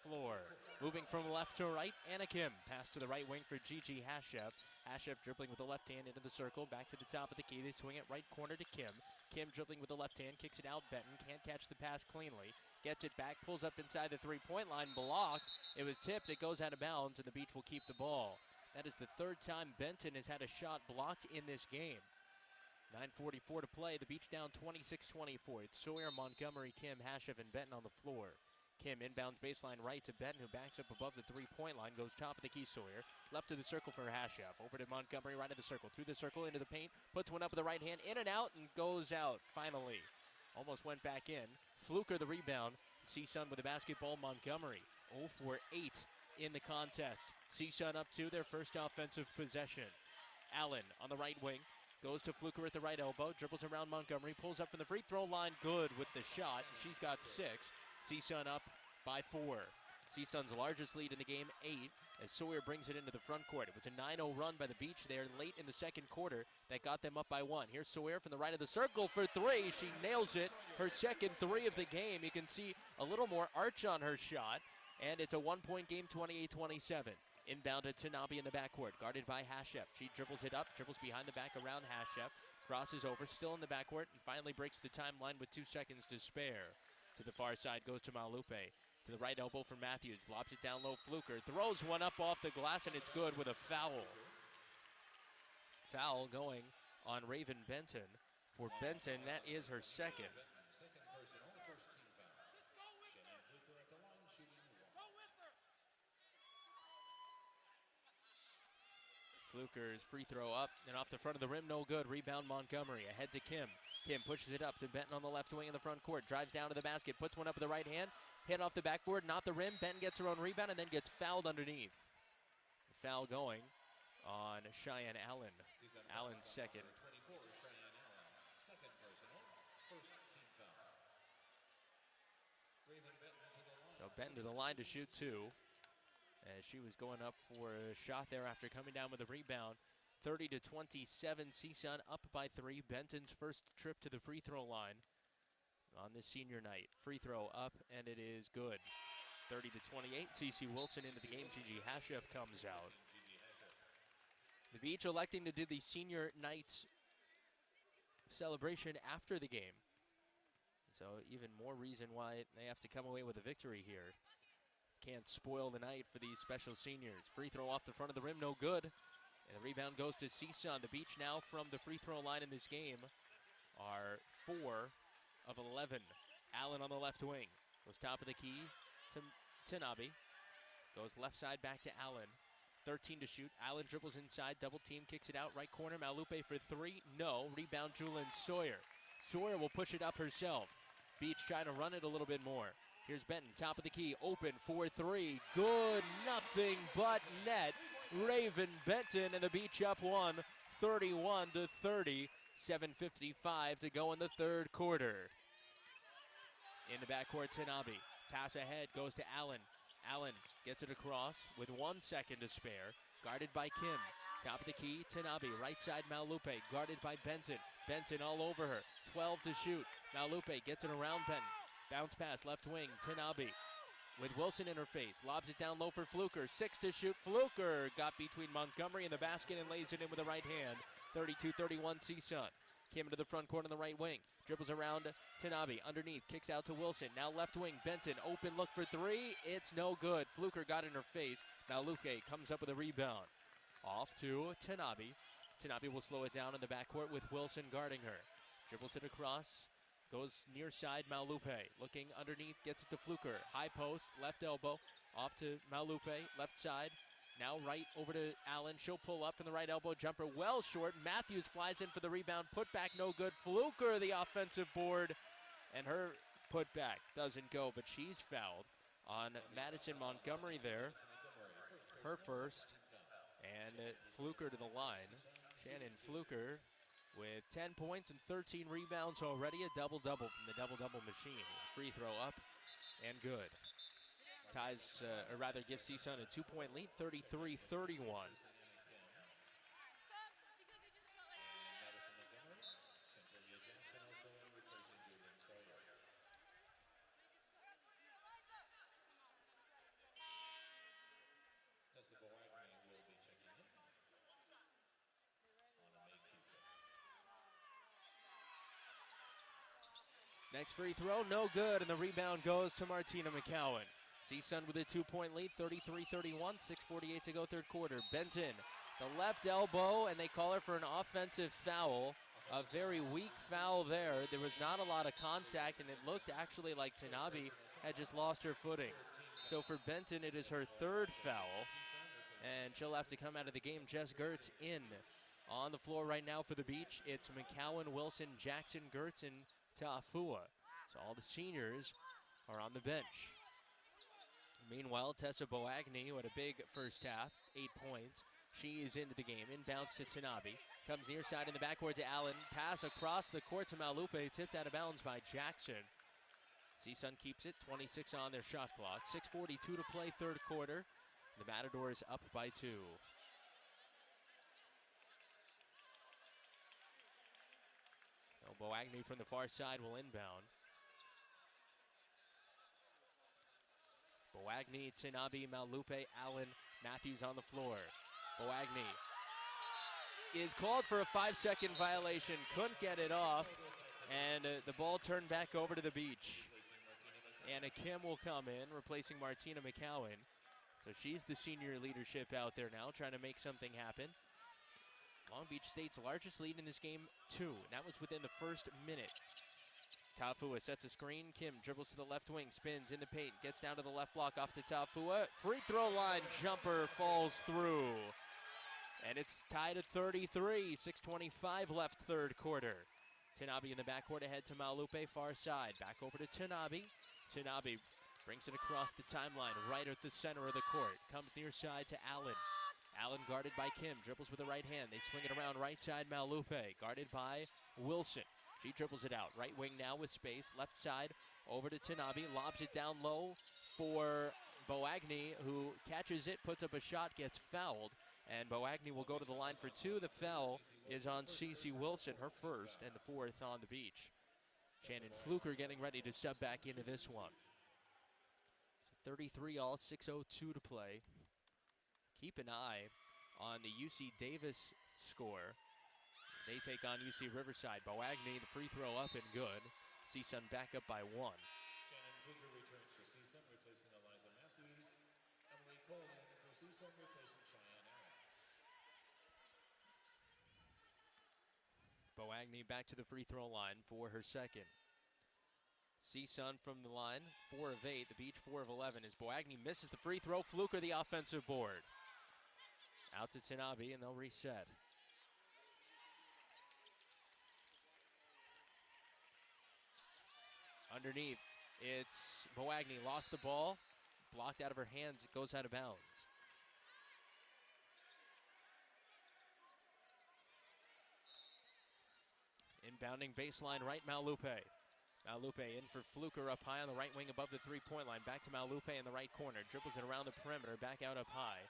S7: floor. Moving from left to right, Anna Kim. Pass to the right wing for Gigi Hashef. Hashef dribbling with the left hand into the circle. Back to the top of the key. They swing it right corner to Kim. Kim dribbling with the left hand. Kicks it out. Benton can't catch the pass cleanly. Gets it back. Pulls up inside the three-point line. Blocked. It was tipped. It goes out of bounds, and the Beach will keep the ball. That is the third time Benton has had a shot blocked in this game. 9:44 to play. The Beach down 26-24. It's Sawyer, Montgomery, Kim, Hashef, and Benton on the floor. Kim inbounds baseline right to Benton, who backs up above the three-point line. Goes top of the key, Sawyer. Left to the circle for Hashef. Over to Montgomery, right of the circle. Through the circle, into the paint. Puts one up with the right hand. In and out, and goes out, finally. Almost went back in. Fluker the rebound. CSUN with the basketball. Montgomery 0 for 8 in the contest. CSUN up 2, their first offensive possession. Allen on the right wing. Goes to Fluker at the right elbow. Dribbles around Montgomery. Pulls up from the free throw line. Good with the shot. She's got 6. CSUN up by 4. CSUN's largest lead in the game, 8, as Sawyer brings it into the front court. It was a 9-0 run by the Beach there late in the second quarter that got them up by 1. Here's Sawyer from the right of the circle for 3. She nails it. Her second 3 of the game. You can see a little more arch on her shot, and it's a 1-point game, 28-27. Inbound to Tanabe in the backcourt, guarded by Hashef. She dribbles it up, dribbles behind the back around Hashef, crosses over, still in the backcourt, and finally breaks the timeline with 2 seconds to spare. To the far side goes to Malupe. To the right elbow for Matthews. Lobs it down low. Fluker throws one up off the glass, and it's good with a foul. Foul going on Raven Benton. For Benton, that is her second. Fluker's free throw up and off the front of the rim, no good. Rebound Montgomery, ahead to Kim. Kim pushes it up to Benton on the left wing in the front court. Drives down to the basket, puts one up with the right hand. Hit off the backboard, not the rim. Benton gets her own rebound and then gets fouled underneath. The foul going on Cheyenne Allen. Allen's second. So Benton to the line to shoot 2. As she was going up for a shot there after coming down with a rebound. 30-27, CSUN up by 3. Benton's first trip to the free throw line on this senior night. Free throw up, and it is good. 30-28, CC Wilson into the game. Gigi Hashef comes out. The Beach electing to do the senior night celebration after the game. So even more reason why they have to come away with a victory here. Can't spoil the night for these special seniors. Free throw off the front of the rim, no good. And the rebound goes to CSUN. The Beach now from the free throw line in this game are 4 of 11. Allen on the left wing. Goes top of the key to Tanabe. Goes left side back to Allen. 13 to shoot. Allen dribbles inside, double team, kicks it out. Right corner, Malupe for 3. No. Rebound, Julian Sawyer. Sawyer will push it up herself. Beach trying to run it a little bit more. Here's Benton, top of the key, open for 3. Good, nothing but net. Raven Benton and the Beach up 1, 31-30. 7:55 to go in the third quarter. In the backcourt, Tanabe. Pass ahead, goes to Allen. Allen gets it across with 1 second to spare. Guarded by Kim. Top of the key, Tanabe. Right side, Malupe. Guarded by Benton. Benton all over her. 12 to shoot. Malupe gets it around Benton. Bounce pass, left wing, Tanabe with Wilson in her face. Lobs it down low for Fluker. 6 to shoot. Fluker got between Montgomery and the basket and lays it in with the right hand. 32-31 CSUN. Kim into the front court on the right wing. Dribbles around Tanabe. Underneath, kicks out to Wilson. Now left wing, Benton. Open look for 3. It's no good. Fluker got in her face. Now Luque comes up with a rebound. Off to Tanabe. Tanabe will slow it down in the backcourt with Wilson guarding her. Dribbles it across. Goes near side, Malupe. Looking underneath, gets it to Fluker. High post, left elbow. Off to Malupe, left side. Now right over to Allen. She'll pull up from the right elbow. Jumper well short. Matthews flies in for the rebound. Put back no good. Fluker the offensive board. And her put back doesn't go, but she's fouled on Madison Montgomery there. Her first. And Fluker to the line. Shannon Fluker with 10 points and 13 rebounds already. A double-double from the double-double machine. Free throw up and good. Ties, or rather gives CSUN a 2-point lead, 33-31. Next free throw, no good, and the rebound goes to Martina McCowan. CSUN with a 2-point lead, 33-31, 6:48 to go third quarter. Benton, the left elbow, and they call her for an offensive foul. A very weak foul there. There was not a lot of contact, and it looked actually like Tanabe had just lost her footing. So for Benton, it is her third foul, and she'll have to come out of the game. Jess Gertz in. On the floor right now for the Beach, it's McCowan, Wilson, Jackson, Gertz, and Ta'afua. So all the seniors are on the bench. Meanwhile, Tessa Boagni, who had a big first half, 8 points. She is into the game. Inbounds to Tanabe. Comes near side in the backcourt to Allen. Pass across the court to Malupe. Tipped out of bounds by Jackson. CSUN keeps it. 26 on their shot clock. 6:42 to play third quarter. The Matadors up by 2. Now Boagni from the far side will inbound. Boagni, Tanabe, Malupe, Allen, Matthews on the floor. Boagni is called for a 5-second violation. Couldn't get it off, and the ball turned back over to the Beach. Anna Kim will come in, replacing Martina McCowan. So she's the senior leadership out there now, trying to make something happen. Long Beach State's largest lead in this game, 2. And that was within the first minute. Ta'afua sets a screen. Kim dribbles to the left wing, spins in the paint, gets down to the left block off to Ta'afua. Free throw line jumper falls through. And it's tied at 33, 6:25 left third quarter. Tanabe in the backcourt ahead to Malupe, far side. Back over to Tanabe. Tanabe brings it across the timeline, right at the center of the court. Comes near side to Allen. Allen guarded by Kim, dribbles with the right hand. They swing it around right side, Malupe, guarded by Wilson. She dribbles it out, right wing now with space, left side over to Tanabe, lobs it down low for Boagni, who catches it, puts up a shot, gets fouled, and Boagni will go to the line for 2. The foul is on Cece Wilson, her first, and the 4th on the Beach. Shannon Fluker getting ready to sub back into this one. 33 all, 6:02 to play. Keep an eye on the UC Davis score. They take on UC Riverside. Boagni, the free throw up and good. CSUN back up by 1.
S8: Shannon Fluker returns for CSUN, replacing Eliza Matthews. Emily Coleman for CSUN, replacing Cheyenne Allen.
S7: Boagni back to the free throw line for her second. CSUN from the line, 4 of 8. The Beach, 4 of 11. As Boagni misses the free throw, Fluker the offensive board. Out to Tanabe, and they'll reset. Underneath, it's Boagni, lost the ball, blocked out of her hands, it goes out of bounds. Inbounding baseline right, Malupe. Malupe in for Fluker up high on the right wing above the three-point line. Back to Malupe in the right corner, dribbles it around the perimeter, back out up high.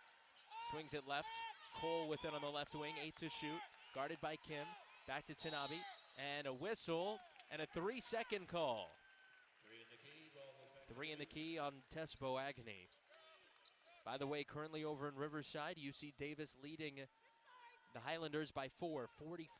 S7: Swings it left, Cole with it on the left wing, 8 to shoot, guarded by Kim. Back to Tanabe, and a whistle, and a 3-second call. 3 in the key on Tess Boagni. By the way, currently over in Riverside, UC Davis leading the Highlanders by 4,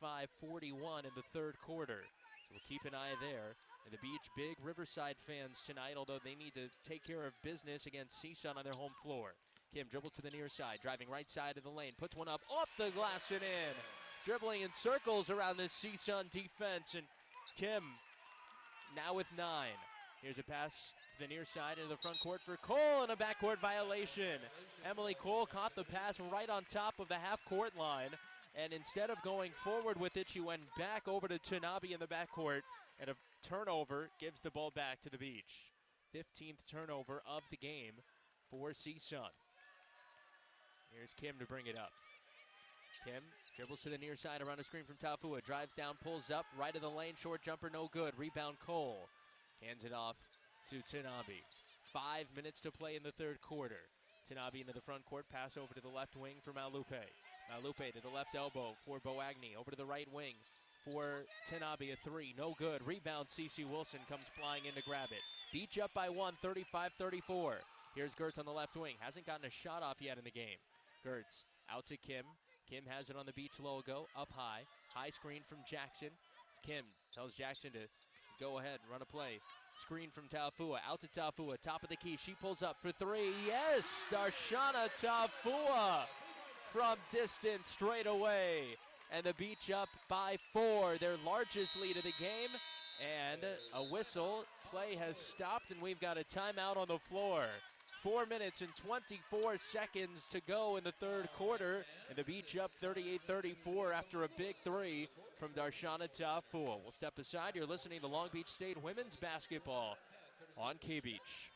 S7: 45-41 in the third quarter. So we'll keep an eye there. And the Beach, big Riverside fans tonight, although they need to take care of business against CSUN on their home floor. Kim dribbles to the near side, driving right side of the lane, puts one up off the glass and in. Dribbling in circles around this CSUN defense, and Kim now with 9. Here's a pass to the near side into the front court for Cole, and a backcourt violation. Emily Cole caught the pass right on top of the half-court line, and instead of going forward with it, she went back over to Tanabe in the backcourt, and a turnover gives the ball back to the Beach. 15th turnover of the game for CSUN. Here's Kim to bring it up. Kim dribbles to the near side around a screen from Ta'afua, drives down, pulls up, right of the lane, short jumper, no good. Rebound Cole. Hands it off to Tanabe. 5 minutes to play in the third quarter. Tanabe into the front court, pass over to the left wing for Malupe. Malupe to the left elbow for Boagni, over to the right wing for Tanabe, a 3, no good. Rebound, Cece Wilson comes flying in to grab it. Beach up by 1, 35-34. Here's Gertz on the left wing, hasn't gotten a shot off yet in the game. Gertz out to Kim. Kim has it on the Beach logo, up high. High screen from Jackson. Kim tells Jackson to go ahead and run a play. Screen from Taufua, out to Taufua, top of the key. She pulls up for three. Yes, Darshana Taufua from distance straight away. And the Beach up by 4, their largest lead of the game. And a whistle. Play has stopped, and we've got a timeout on the floor. 4 minutes and 24 seconds to go in the third quarter. And the Beach up 38-34 after a big three from Darshana Taufua. We'll step aside. You're listening to Long Beach State Women's Basketball on K-Beach.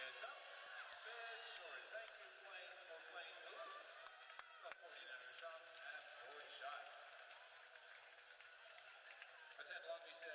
S8: It's up. Bed short. Thank you, Blaine, for playing Lewis. The 49ers shots, half-court shot. Attend Long Beach State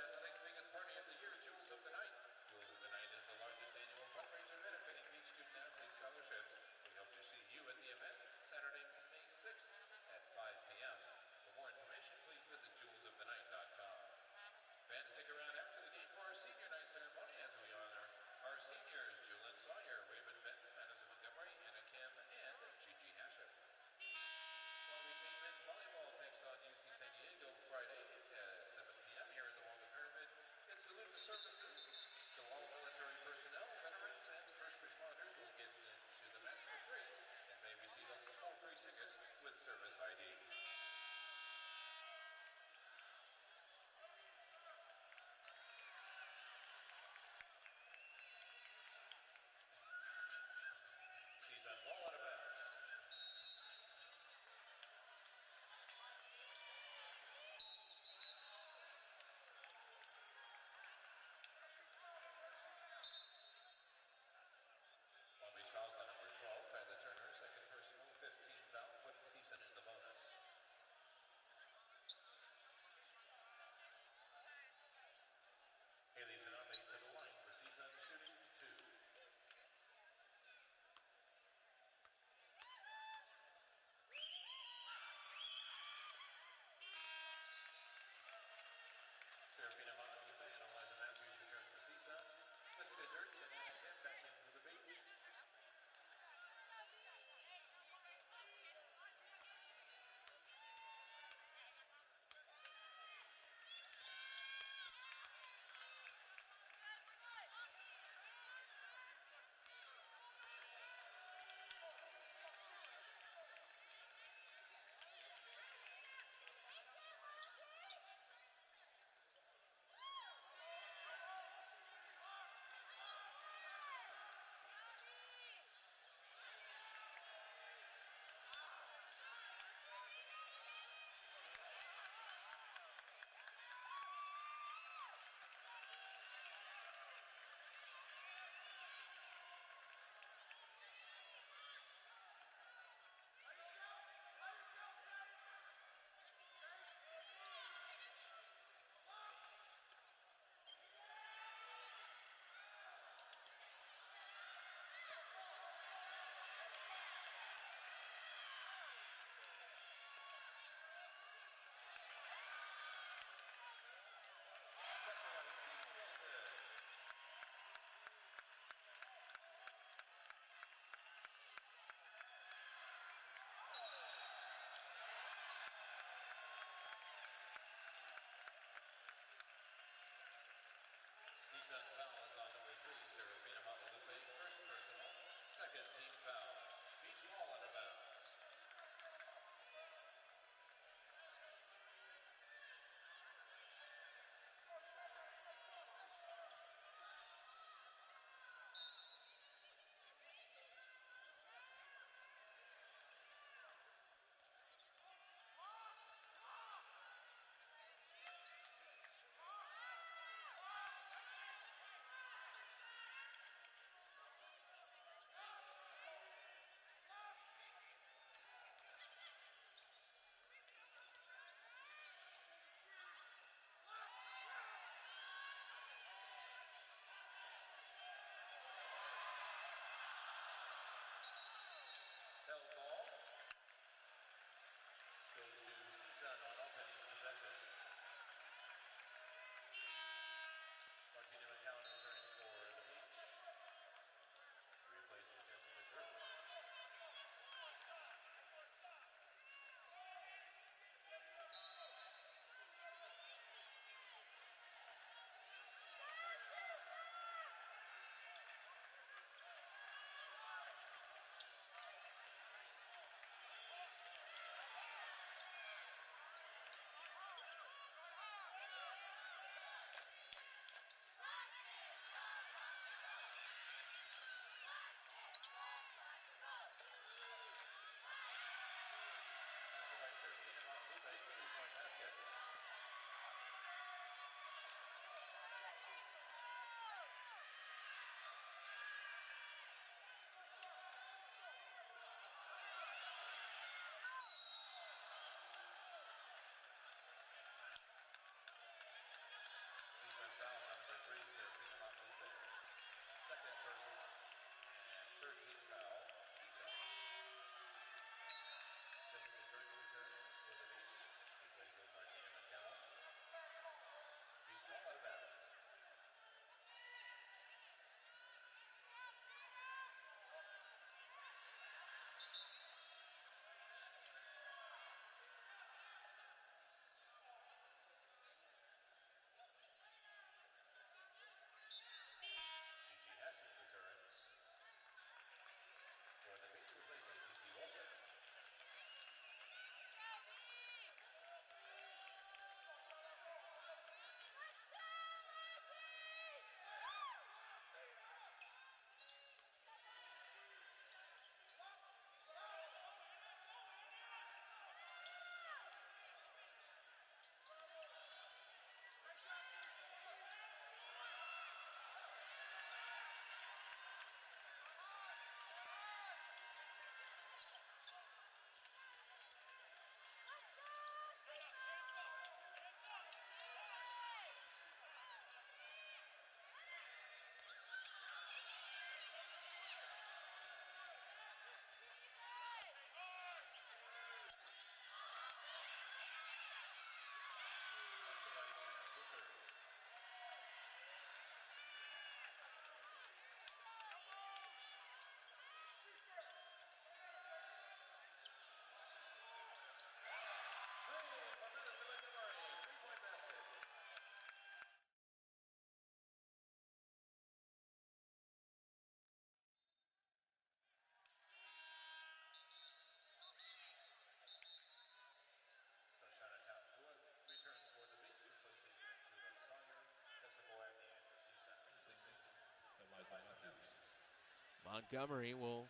S7: Montgomery will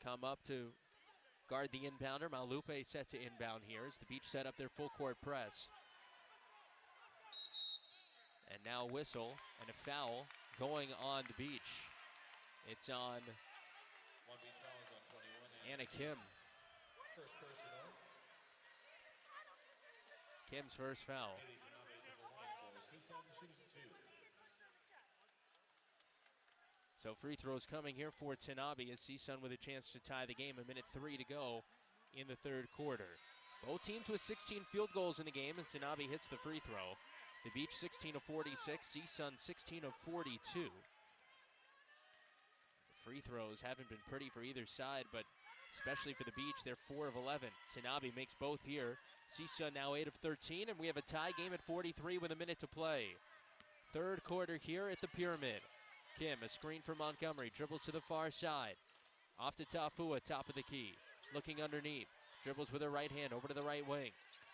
S7: come up to guard the inbounder. Malupe set to inbound here as the Beach set up their full court press. And now a whistle and a foul going on the Beach. It's on
S8: One beat foul is on 21.
S7: Anna Kim.
S8: First personal.
S7: Kim's first foul.
S8: Ladies and gentlemen, to the line for CSUN shooting 2.
S7: So free throws coming here for Tanabe as CSUN with a chance to tie the game. 1:03 to go in the third quarter. Both teams with 16 field goals in the game, and Tanabe hits the free throw. The Beach 16 of 46, CSUN 16 of 42. The free throws haven't been pretty for either side, but especially for the Beach, they're 4 of 11. Tanabe makes both here. CSUN now 8 of 13, and we have a tie game at 43 with a minute to play. Third quarter here at the Pyramid. Kim, a screen for Montgomery, dribbles to the far side. Off to Tafua, top of the key. Looking underneath, dribbles with her right hand over to the right wing.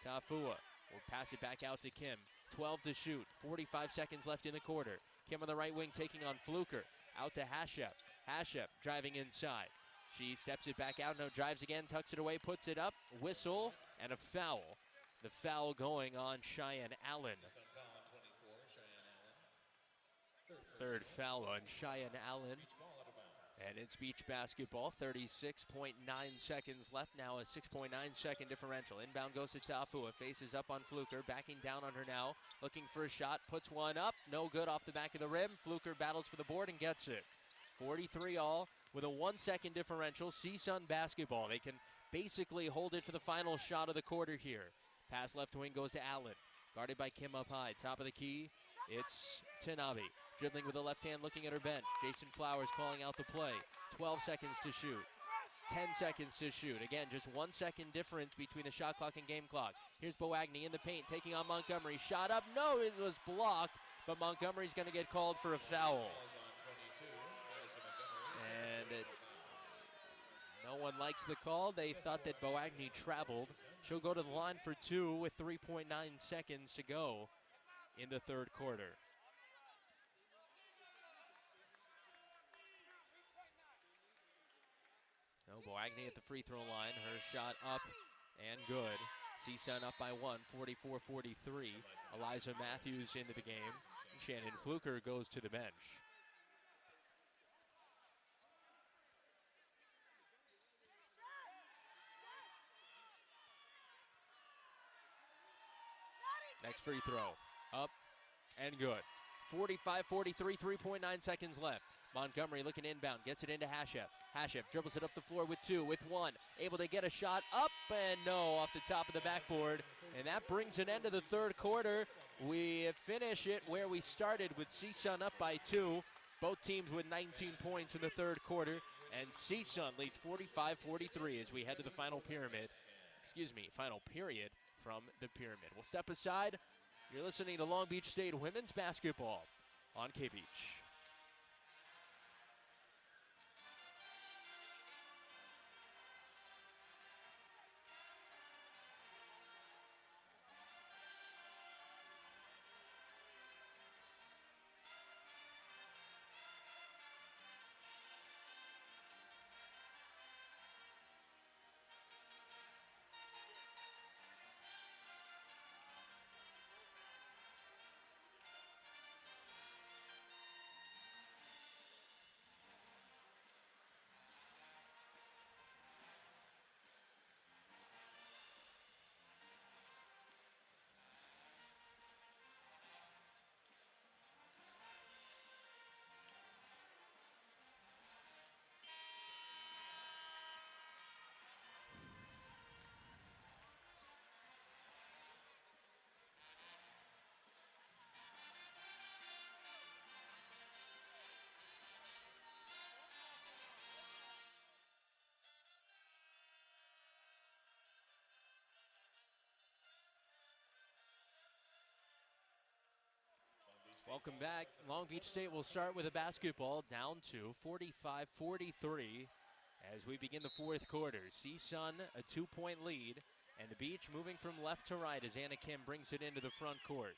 S7: Tafua will pass it back out to Kim. 12 to shoot, 45 seconds left in the quarter. Kim on the right wing taking on Fluker. Out to Hashep. Hashep driving inside. She steps it back out, now drives again, tucks it away, puts it up. Whistle and a foul. The foul going on Cheyenne Allen.
S8: CSUN foul on 24, Cheyenne Allen.
S7: Third foul on Cheyenne Allen.
S8: Beach ball out of bounds.
S7: And it's Beach basketball, 36.9 seconds left now, a 6.9 second differential. Inbound goes to Tafua, faces up on Fluker, backing down on her now, looking for a shot, puts one up, no good off the back of the rim. Fluker battles for the board and gets it. 43 all with a 1 second differential. CSUN basketball, they can basically hold it for the final shot of the quarter here. Pass left wing goes to Allen, guarded by Kim up high, top of the key. It's Tanabe, dribbling with the left hand, looking at her bench. Jason Flowers calling out the play. 12 seconds to shoot. 10 seconds to shoot. Again, just 1 second difference between the shot clock and game clock. Here's Boagny in the paint, taking on Montgomery. Shot up, no, it was blocked, but Montgomery's going to get called for a foul. And no one likes the call. They thought that Boagny traveled. She'll go to the line for 2 with 3.9 seconds to go in the third quarter. No, Boagny at the free throw line. Her shot up and good. CSUN up by 1, 44-43. Eliza Matthews into the game. And Shannon Fluker goes to the bench. Next free throw. Up and good. 45-43, 3.9 seconds left. Montgomery looking inbound, gets it into Hashep. Hashep dribbles it up the floor with 2, with 1. Able to get a shot up and no, off the top of the backboard. And that brings an end to the third quarter. We finish it where we started with CSUN up by 2. Both teams with 19 points in the third quarter. And CSUN leads 45-43 as we head to the final period from the Pyramid. We'll step aside. You're listening to Long Beach State Women's Basketball on K-Beach. Welcome back. Long Beach State will start with a basketball down to 45-43 as we begin the fourth quarter. CSUN a 2-point lead, and the Beach moving from left to right as Anna Kim brings it into the front court.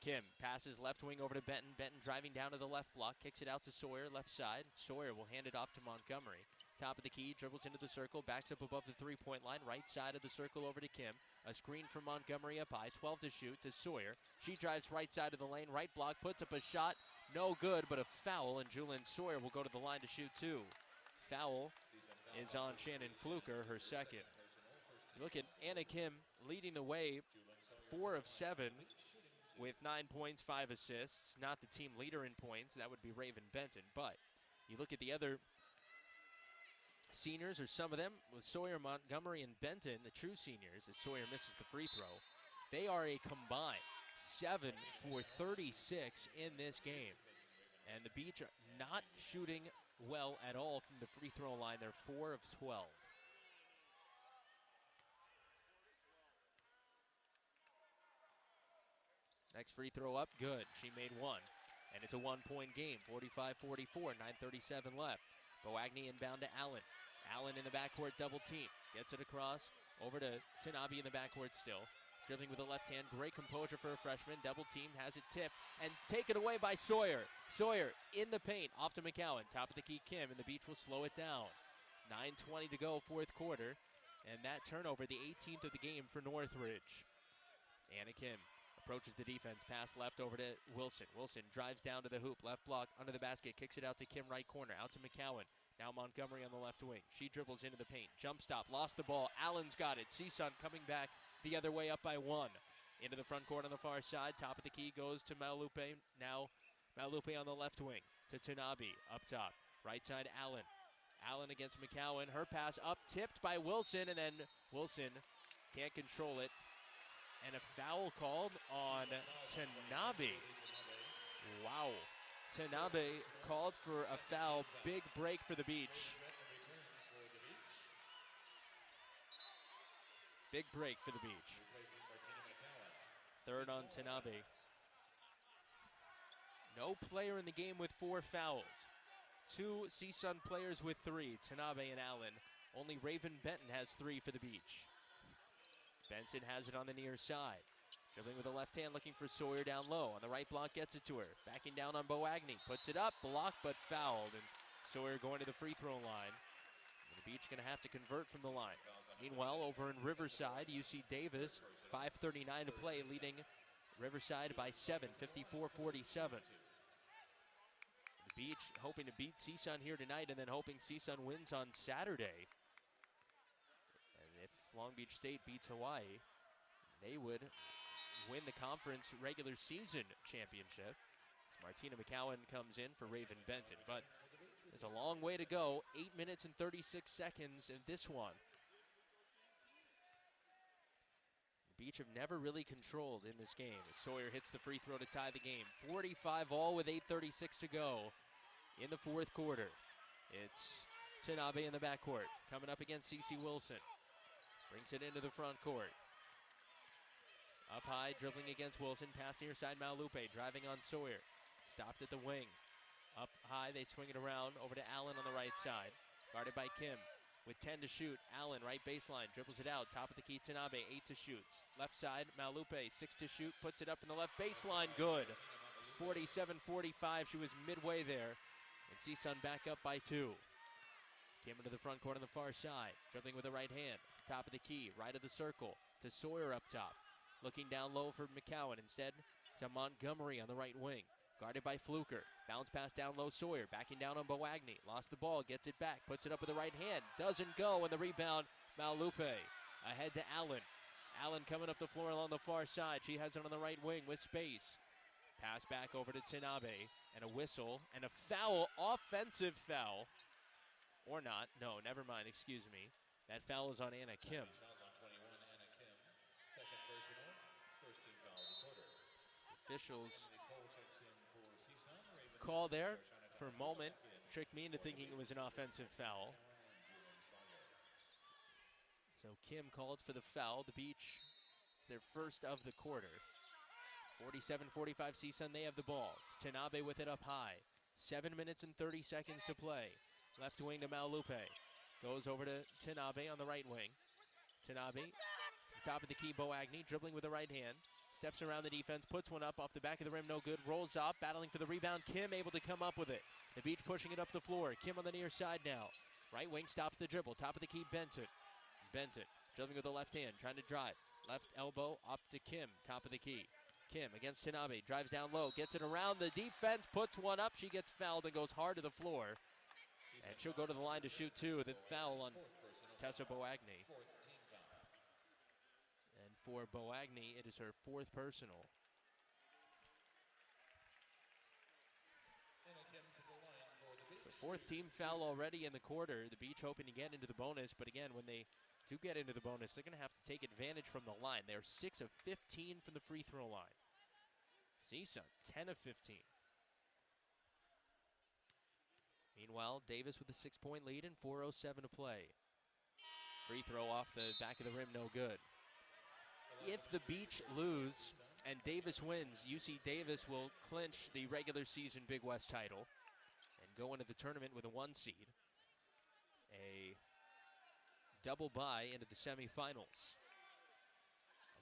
S7: Kim passes left wing over to Benton. Benton driving down to the left block, kicks it out to Sawyer, left side. Sawyer will hand it off to Montgomery. Top of the key, dribbles into the circle, backs up above the three-point line, right side of the circle over to Kim. A screen from Montgomery up high, 12 to shoot to Sawyer. She drives right side of the lane, right block, puts up a shot, no good, but a foul, and Julian Sawyer will go to the line to shoot two. Foul is on Shannon Fluker, her second. Look at Anna Kim leading the way, 4 of 7 with 9 points, 5 assists. Not the team leader in points, that would be Raven Benton, but you look at the other seniors, or some of them, with Sawyer, Montgomery, and Benton, the true seniors, as Sawyer misses the free throw. They are a combined 7 for 36 in this game. And the Beach are not shooting well at all from the free throw line. They're 4 of 12. Next free throw up, good. She made one. And it's a 1-point game, 45-44, 9:37 left. Boagny inbound to Allen. Allen in the backcourt, double team. Gets it across, over to Tanabe in the backcourt still. Dribbling with the left hand, great composure for a freshman. Double team, has it tipped, and taken away by Sawyer. Sawyer in the paint, off to McCowan. Top of the key, Kim, and the Beach will slow it down. 9:20 to go, fourth quarter. And that turnover, the 18th of the game for Northridge. Anna Kim approaches the defense, pass left over to Wilson. Wilson drives down to the hoop, left block, under the basket, kicks it out to Kim, right corner, out to McCowan. Now Montgomery on the left wing. She dribbles into the paint, jump stop, lost the ball. Allen's got it. CSUN coming back the other way, up by 1. Into the front court on the far side. Top of the key goes to Malupe. Now Malupe on the left wing to Tanabe up top. Right side, Allen. Allen against McCowan. Her pass up, tipped by Wilson, and then Wilson can't control it. And a foul called on Tanabe. Wow. Tanabe called for a foul. Big break for the Beach. Big break for the Beach. Third on Tanabe. No player in the game with 4 fouls. 2 CSUN players with 3, Tanabe and Allen. Only Raven Benton has 3 for the Beach. Benton has it on the near side. Dribbling with the left hand, looking for Sawyer down low. On the right block, gets it to her. Backing down on Boagny. Puts it up, blocked, but fouled. And Sawyer going to the free throw line. And the Beach going to have to convert from the line. Meanwhile, over in Riverside, UC Davis, 5:39 to play, leading Riverside by 7, 54-47. The Beach hoping to beat CSUN here tonight, and then hoping CSUN wins on Saturday. And if Long Beach State beats Hawaii, they would win the conference regular season championship. As Martina McCowan comes in for Raven Benton. But there's a long way to go. 8 minutes and 36 seconds in this one. The Beach have never really controlled in this game. As Sawyer hits the free throw to tie the game. 45 all with 8:36 to go in the fourth quarter. It's Tanabe in the backcourt, coming up against CeCe Wilson. Brings it into the front court. Up high, dribbling against Wilson, passing her side, Malupe, driving on Sawyer. Stopped at the wing. Up high, they swing it around, over to Allen on the right side. Guarded by Kim, with 10 to shoot. Allen, right baseline, dribbles it out. Top of the key, Tanabe, 8 to shoot. Left side, Malupe, 6 to shoot, puts it up in the left baseline, good. 47-45, she was midway there. And CSUN back up by 2. Came into the front court on the far side, dribbling with the right hand. At the top of the key, right of the circle, to Sawyer up top. Looking down low for McCowan. Instead, to Montgomery on the right wing. Guarded by Fluker. Bounce pass down low, Sawyer. Backing down on Boagny. Lost the ball, gets it back. Puts it up with the right hand. Doesn't go, and the rebound, Malupe. Ahead to Allen. Allen coming up the floor along the far side. She has it on the right wing with space. Pass back over to Tanabe. And a whistle. And a foul, offensive foul. Or not. No, never mind, excuse me. That foul is on Anna Kim. Officials call there for a moment. Tricked me into thinking it was an offensive foul. So Kim called for the foul. The Beach, it's their first of the quarter. 47-45 CSUN, they have the ball. It's Tanabe with it up high. 7 minutes and 30 seconds to play. Left wing to Malupe. Goes over to Tanabe on the right wing. Tanabe, top of the key, Boagny, dribbling with the right hand. Steps around the defense, puts one up off the back of the rim, no good. Rolls up, battling for the rebound. Kim able to come up with it. The Beach pushing it up the floor. Kim on the near side now. Right wing stops the dribble. Top of the key, Benton. Dribbling with the left hand, trying to drive. Left elbow up to Kim, top of the key. Kim against Tanabe, drives down low, gets it around the defense, puts one up. She gets fouled and goes hard to the floor. And she'll go to the line to shoot two. The foul on Tessa Boagni. And for Boagni, it is her 4th personal. So 4th team foul already in the quarter. The Beach hoping to get into the bonus, but again, when they do get into the bonus, they're going to have to take advantage from the line. They're 6 of 15 from the free throw line. CSUN, 10 of 15. Meanwhile, Davis with a 6-point lead and 4:07 to play. Free throw off the back of the rim, no good. If the Beach lose and Davis wins, UC Davis will clinch the regular season Big West title and go into the tournament with a 1 seed. A double bye into the semifinals.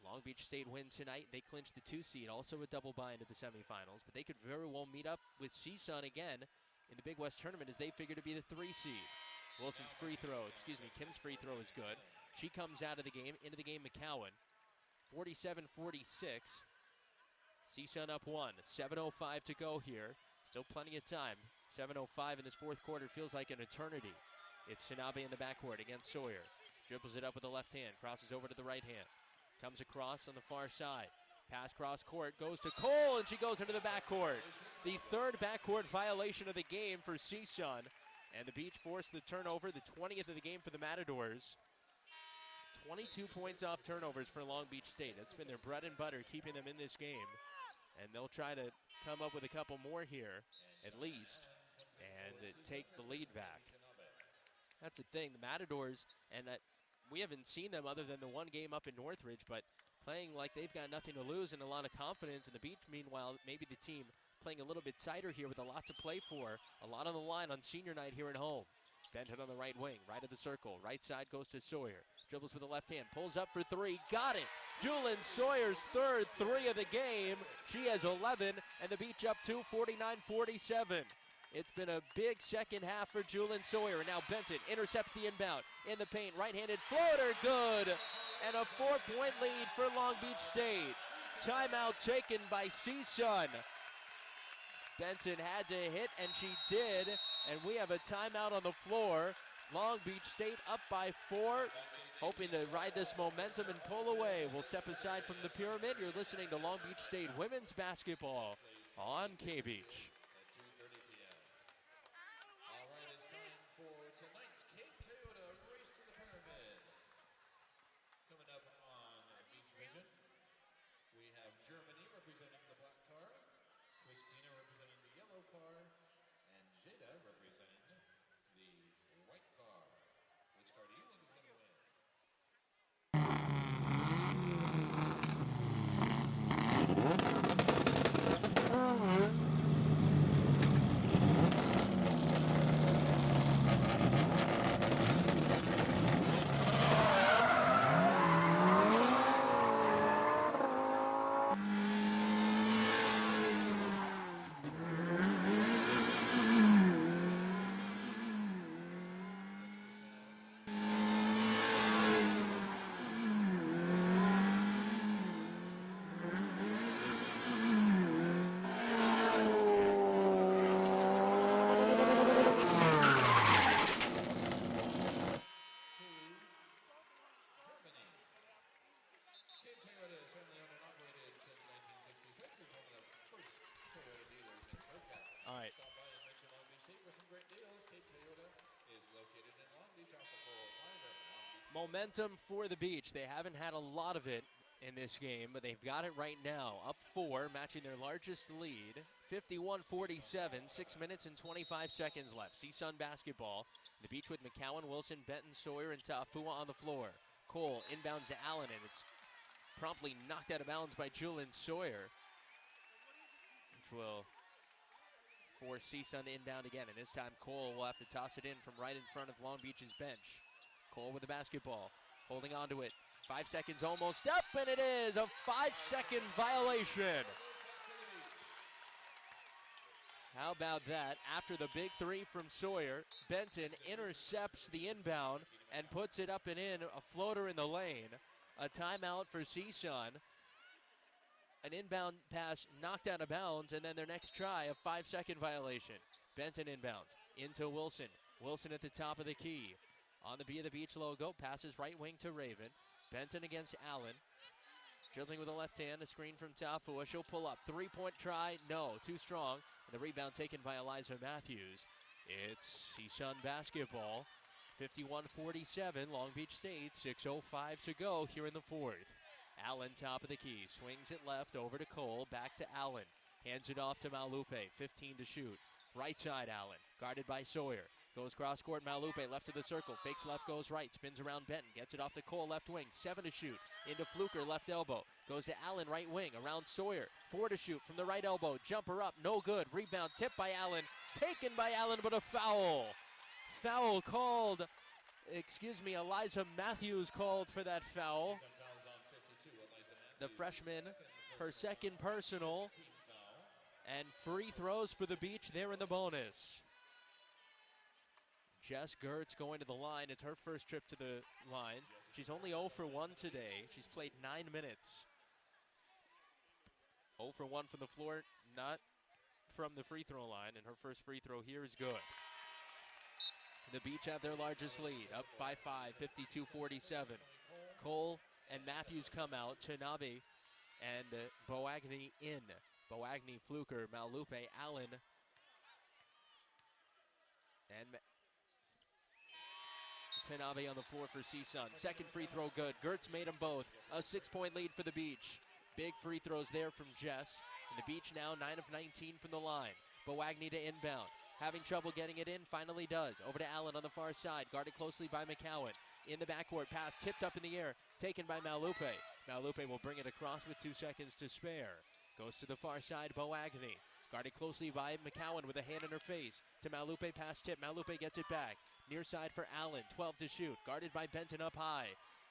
S7: A Long Beach State win tonight, they clinch the 2 seed, also a double bye into the semifinals, but they could very well meet up with CSUN again in the Big West tournament as they figure to be the 3 seed. Kim's free throw is good. She comes out of the game, into the game McCowan. 47-46. CSUN up 1, 7:05 to go here. Still plenty of time. 7:05 in this 4th quarter feels like an eternity. It's Tanabe in the backcourt against Sawyer. Dribbles it up with the left hand, crosses over to the right hand. Comes across on the far side. Pass cross court, goes to Cole, and she goes into the backcourt. The 3rd backcourt violation of the game for CSUN. And the Beach forced the turnover, the 20th of the game for the Matadors. 22 points off turnovers for Long Beach State. That's been their bread and butter, keeping them in this game. And they'll try to come up with a couple more here, at least, and take the lead back. That's the thing, the Matadors, and we haven't seen them other than the 1 game up in Northridge, but playing like they've got nothing to lose and a lot of confidence. And the Beach, meanwhile, maybe the team playing a little bit tighter here with a lot to play for. A lot on the line on senior night here at home. Benton on the right wing, right of the circle. Right side goes to Sawyer. Dribbles with the left hand, pulls up for 3, got it! Julyn Sawyer's 3rd 3 of the game. She has 11, and the Beach up 2, 49-47. It's been a big second half for Julyn Sawyer. And now Benton intercepts the inbound in the paint. Right-handed floater, good! And a 4-point lead for Long Beach State. Timeout taken by CSUN. Benton had to hit, and she did. And we have a timeout on the floor. Long Beach State up by 4, hoping to ride this momentum and pull away. We'll step aside from the pyramid. You're listening to Long Beach State women's basketball on K-Beach.
S8: All right, it's time for tonight's Cape Toyota Race to the Pyramid. Coming up on Beach Vision, we have Germany representing the black car, Christina representing the yellow car, and Jada representing the white car. Which car do you think is going to win? Cape Toyota is family owned and operated since 1966. It's one of the first Toyota dealers in SoCal.
S7: All right.
S8: Stop by and mention Long Beach State for some great deals. Cape Toyota is located in Long Beach off the 405 at Long Beach.
S7: Momentum for the Beach. They haven't had a lot of it in this game, but they've got it right now. Up 4, matching their largest lead. 51-47, 6 minutes and 25 seconds left. CSUN basketball. The Beach with McCowan, Wilson, Benton, Sawyer, and Tafua on the floor. Cole inbounds to Allen, and it's promptly knocked out of bounds by Julyn Sawyer, which will force CSUN to inbound again. And this time Cole will have to toss it in from right in front of Long Beach's bench. Cole with the basketball, holding on to it. 5 seconds almost up, and it is a 5-second violation. How about that? After the big three from Sawyer, Benton intercepts the inbound and puts it up and in, a floater in the lane. A timeout for CSUN. An inbound pass knocked out of bounds, and then their next try, a 5-second violation. Benton inbounds into Wilson. Wilson at the top of the key. On the Be of the Beach logo, passes right wing to Raven. Benton against Allen. Dribbling with the left hand, a screen from Tafua. She'll pull up. 3-point try, no, too strong. And the rebound taken by Eliza Matthews. It's CSUN basketball. 51-47, Long Beach State. 6:05 to go here in the fourth. Allen top of the key, swings it left over to Cole, back to Allen. Hands it off to Malupe, 15 to shoot. Right side Allen, guarded by Sawyer. Goes cross court, Malupe left of the circle, fakes left, goes right, spins around Benton, gets it off to Cole, left wing, 7 to shoot. Into Fluker, left elbow, goes to Allen, right wing, around Sawyer, 4 to shoot from the right elbow, jumper up, no good. Rebound tipped by Allen, taken by Allen, but a foul. Foul called, Eliza Matthews called for that foul. The freshman, her second personal, and free throws for the Beach there in the bonus. Jess Gertz going to the line. It's her first trip to the line. She's only 0 for 1 today. She's played 9 minutes. 0 for 1 from the floor, not from the free throw line, and her first free throw here is good. The Beach have their largest lead, up by 5, 52-47. Cole and Matthews come out, Chinabe and Boagni in. Boagni, Fluker, Malupe, Allen, and Chinabe on the floor for CSUN. Second free throw good. Gertz made them both. A 6-point lead for the Beach. Big free throws there from Jess. And the Beach now 9 of 19 from the line. Boagni to inbound. Having trouble getting it in, finally does. Over to Allen on the far side, guarded closely by McCowan. In the backcourt, pass tipped up in the air, taken by Malupe. Malupe will bring it across with 2 seconds to spare. Goes to the far side, Boagni. Guarded closely by McCowan with a hand in her face. To Malupe, pass tip. Malupe gets it back. Near side for Allen, 12 to shoot. Guarded by Benton up high.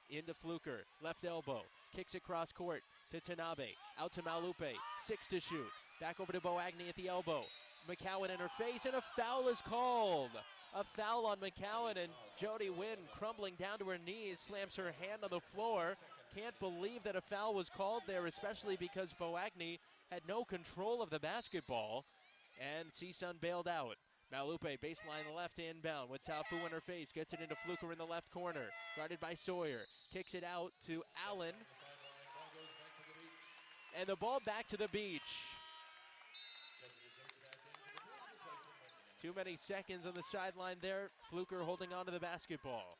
S7: Into Fluker, left elbow. Kicks it cross court to Tanabe. Out to Malupe, 6 to shoot. Back over to Boagni at the elbow. McCowan in her face, and a foul is called. A foul on McCowan, and Jody Wynn, crumbling down to her knees, slams her hand on the floor. Can't believe that a foul was called there, especially because Boagni had no control of the basketball, and CSUN bailed out. Malupe, baseline left inbound with Tafu in her face, gets it into Fluker in the left corner, guarded by Sawyer, kicks it out to Allen, and the ball back to the Beach. Too many seconds on the sideline there. Fluker holding on to the basketball.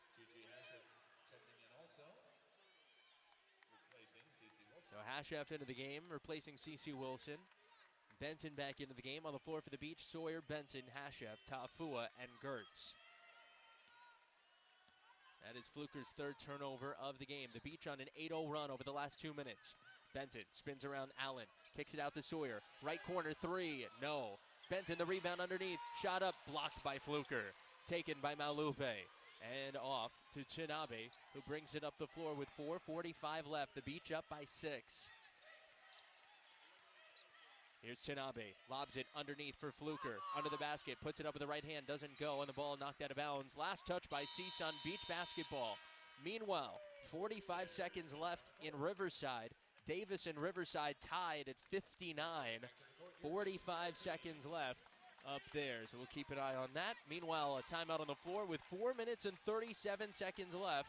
S7: So Hashef into the game, replacing CC Wilson. Benton back into the game on the floor for the Beach. Sawyer, Benton, Hashef, Tafua, and Gertz. That is Fluker's third turnover of the game. The Beach on an 8-0 run over the last 2 minutes. Benton spins around Allen, kicks it out to Sawyer. Right corner three, no. Benton, the rebound underneath, shot up, blocked by Fluker. Taken by Malupe. And off to Chinabe, who brings it up the floor with 4:45 left. The Beach up by 6. Here's Chinabe, lobs it underneath for Fluker. Under the basket, puts it up with the right hand, doesn't go, and the ball knocked out of bounds. Last touch by CSUN, Beach basketball. Meanwhile, 45 seconds left in Riverside. Davis and Riverside tied at 59. 45 seconds left up there, so we'll keep an eye on that. Meanwhile, a timeout on the floor with 4 minutes and 37 seconds left.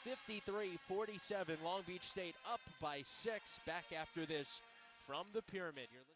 S7: 53-47, Long Beach State up by 6. Back after this from the Pyramid. You're listening.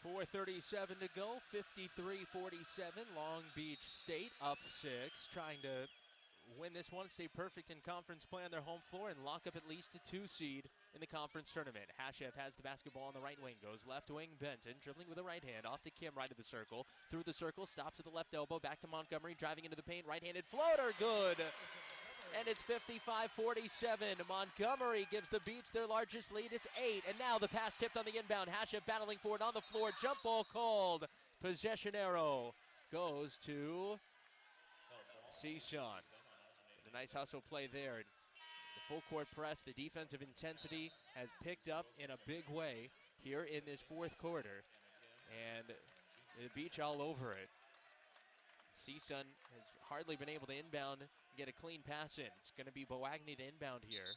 S7: 4:37 to go, 53-47. Long Beach State up 6, trying to win this one, stay perfect in conference play on their home floor, and lock up at least a 2 seed in the conference tournament. Hashev has the basketball on the right wing, goes left wing. Benton dribbling with the right hand, off to Kim, right of the circle, through the circle, stops at the left elbow, back to Montgomery, driving into the paint, right-handed floater, good! And it's 55-47. Montgomery gives the Beach their largest lead. It's 8. And now the pass tipped on the inbound. Hashev battling for it on the floor. Jump ball called. Possession arrow goes to CSUN. A nice hustle play there. The full court press, the defensive intensity has picked up in a big way here in this fourth quarter. And the Beach all over it. CSUN has hardly been able to inbound and get a clean pass in. It's going to be Boagny to inbound here.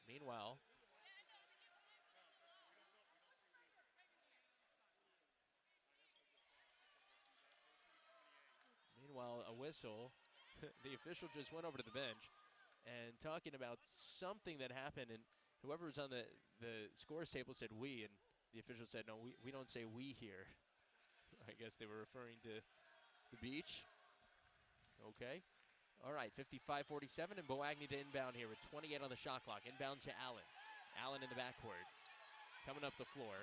S7: Meanwhile, a whistle. The official just went over to the bench and talking about something that happened, and whoever was on the scores table said we, and the official said, no, we don't say we here. I guess they were referring to the Beach. Okay. All right, 55-47, and Boagny to inbound here with 28 on the shot clock. Inbounds to Allen. Allen in the backcourt. Coming up the floor.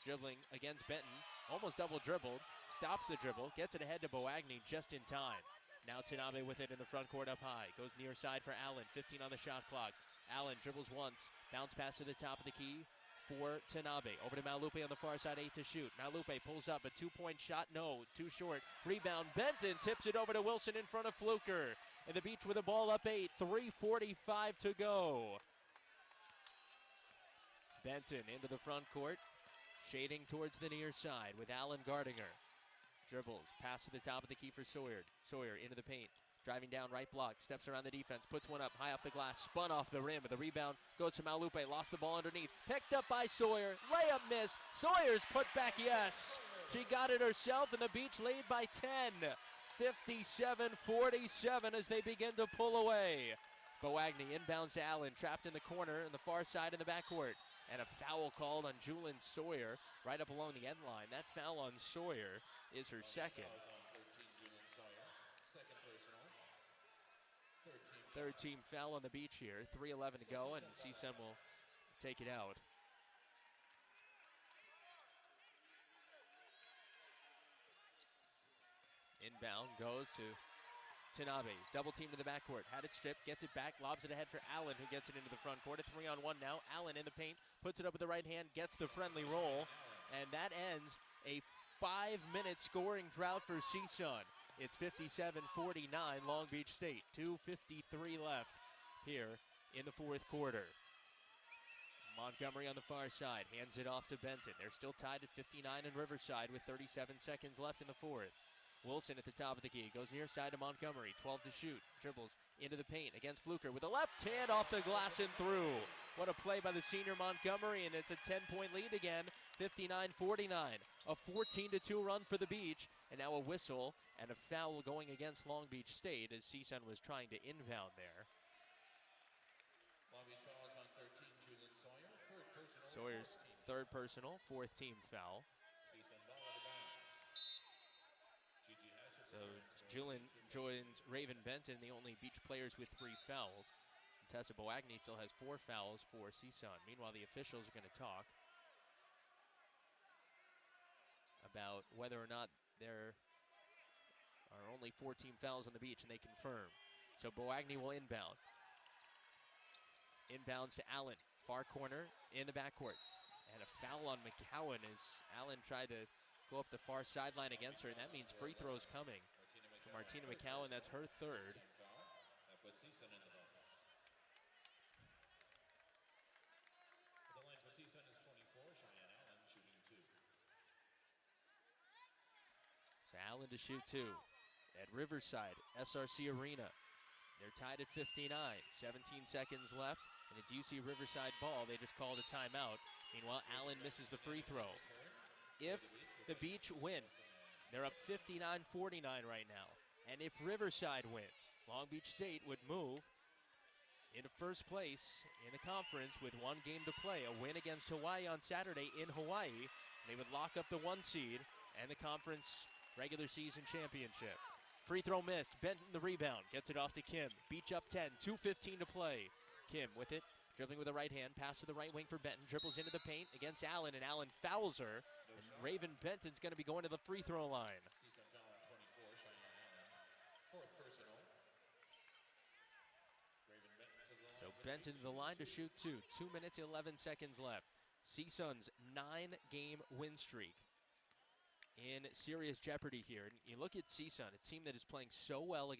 S7: Dribbling against Benton. Almost double dribbled. Stops the dribble. Gets it ahead to Boagny just in time. Now Tanabe with it in the front court up high. Goes near side for Allen. 15 on the shot clock. Allen dribbles once. Bounce pass to the top of the key for Tanabe. Over to Malupe on the far side, 8 to shoot. Malupe pulls up a 2-point shot. No, too short. Rebound. Benton tips it over to Wilson in front of Fluker. And the Beach with the ball up 8. 3:45 to go. Benton into the front court. Shading towards the near side with Allen guarding her. Dribbles. Pass to the top of the key for Sawyer. Sawyer into the paint. Driving down right block, steps around the defense, puts one up high off the glass, spun off the rim, but the rebound goes to Malupe, lost the ball underneath, picked up by Sawyer, layup missed, Sawyer's put back, yes! She got it herself, and the Beach lead by 10. 57-47 as they begin to pull away. Boagny inbounds to Allen, trapped in the corner on the far side in the backcourt. And a foul called on Julian Sawyer right up along the end line. That foul on Sawyer is her second. Third team foul on the Beach here. 3:11 to go, and CSUN will take it out. Inbound goes to Tanabe. Double team to the backcourt. Had it stripped, gets it back, lobs it ahead for Allen, who gets it into the front court. A 3-on-1 now. Allen in the paint, puts it up with the right hand, gets the friendly roll, and that ends a 5-minute scoring drought for CSUN. It's 57-49 Long Beach State. 2:53 left here in the fourth quarter. Montgomery on the far side hands it off to Benton. They're still tied at 59 in Riverside with 37 seconds left in the fourth. Wilson at the top of the key, goes near side to Montgomery, 12 to shoot, dribbles into the paint against Fluker with a left hand off the glass and through. What a play by the senior Montgomery, and it's a 10-point lead again, 59-49. A 14-2 run for the Beach, and now a whistle and a foul going against Long Beach State as CSUN was trying to inbound there.
S8: Long Beach fouls on 13, Julian Sawyer. Third personal.
S7: Sawyer's third personal, fourth team foul.
S8: CSUN ball out of bounds.
S7: So Julian joins Raven Benton, the only Beach players with 3 fouls. And Tessa Boagny still has 4 fouls for CSUN. Meanwhile, the officials are going to talk about whether or not there are only 4 team fouls on the Beach, and they confirm. So Boagny will inbound. Inbounds to Allen, far corner in the backcourt. And a foul on McCowan as Allen tried to go up the far sideline against her, and that means free throws coming for Martina McCowan. That's her third.
S8: That puts CSUN in the bonus. The line for CSUN is 24. Cheyenne Allen shooting 2.
S7: So Allen to shoot 2 at Riverside, SRC Arena. They're tied at 59, 17 seconds left, and it's UC Riverside ball. They just called a timeout. Meanwhile, Allen misses the free throw. If the Beach win, they're up 59-49 right now. And if Riverside wins, Long Beach State would move into first place in the conference with 1 game to play. A win against Hawaii on Saturday in Hawaii They would lock up the 1 seed and the conference regular season championship. Free throw missed. Benton the rebound. Gets it off to Kim. Beach up 10. 2:15 to play. Kim with it. Dribbling with the right hand. Pass to the right wing for Benton. Dribbles into the paint against Allen, and Allen fouls her. And Raven Benton's going to be going to the free throw line.
S8: CSUN foul on 24, Cheyenne Allen. Fourth personal. Raven Benton to the line.
S7: So Benton to the line to shoot 2. 2 minutes, 11 seconds left. CSUN's 9-game win streak in serious jeopardy here. And you look at CSUN, a team that is playing so well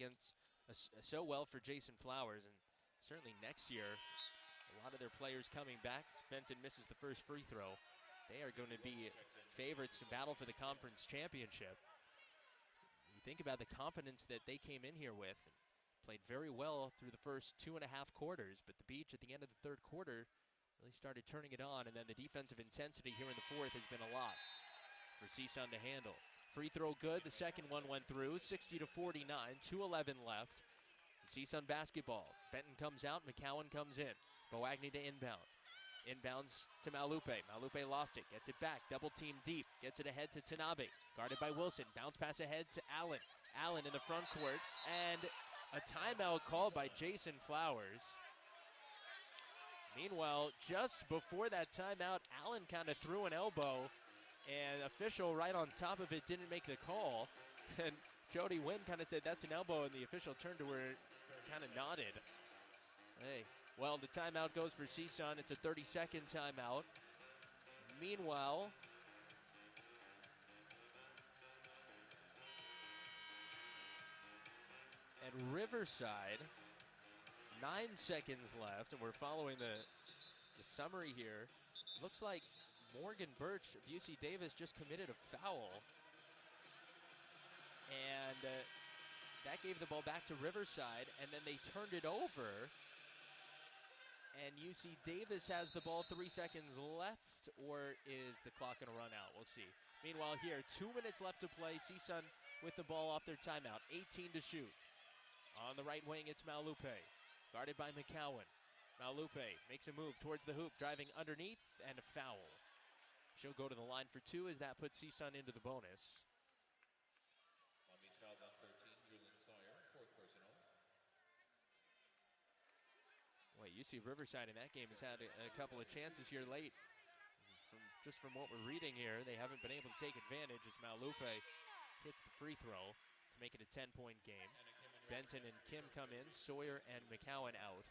S7: for Jason Flowers, and certainly next year, a lot of their players coming back. Benton misses the first free throw. They are going to be favorites to battle for the conference championship. You think about the confidence that they came in here with, and played very well through the first 2.5 quarters, but the Beach at the end of the third quarter really started turning it on, and then the defensive intensity here in the fourth has been a lot for CSUN to handle. Free throw good, the second one went through, 60-49, 2:11 left. CSUN basketball. Benton comes out, McCowan comes in. Boagny to inbound. Inbounds to Malupe. Malupe lost it, gets it back, double team deep, gets it ahead to Tanabe. Guarded by Wilson, bounce pass ahead to Allen. Allen in the front court, and a timeout called by Jason Flowers. Meanwhile, just before that timeout, Allen kind of threw an elbow, and official right on top of it didn't make the call. And Jody Wynn kind of said that's an elbow, and the official turned to her, kind of nodded. Hey, well, the timeout goes for CSUN. It's a 30-second timeout. Meanwhile, at Riverside, 9 seconds left, and we're following the summary here. Looks like Morgan Birch of UC Davis just committed a foul. And that gave the ball back to Riverside, and then they turned it over. And UC Davis has the ball, 3 seconds left, or is the clock going to run out? We'll see. Meanwhile here, 2 minutes left to play. CSUN with the ball off their timeout, 18 to shoot. On the right wing, it's Malupe, guarded by McCowan. Malupe makes a move towards the hoop, driving underneath, and a foul. She'll go to the line for 2 as that puts CSUN into the bonus.
S8: Long Beach fouls on 13, Julian Sawyer, fourth personal.
S7: Well, UC Riverside in that game has had a couple of chances here late. Just from what we're reading here, they haven't been able to take advantage as Malupe hits the free throw to make it a 10-point game. Benton and Kim come in, Sawyer and McCowan out.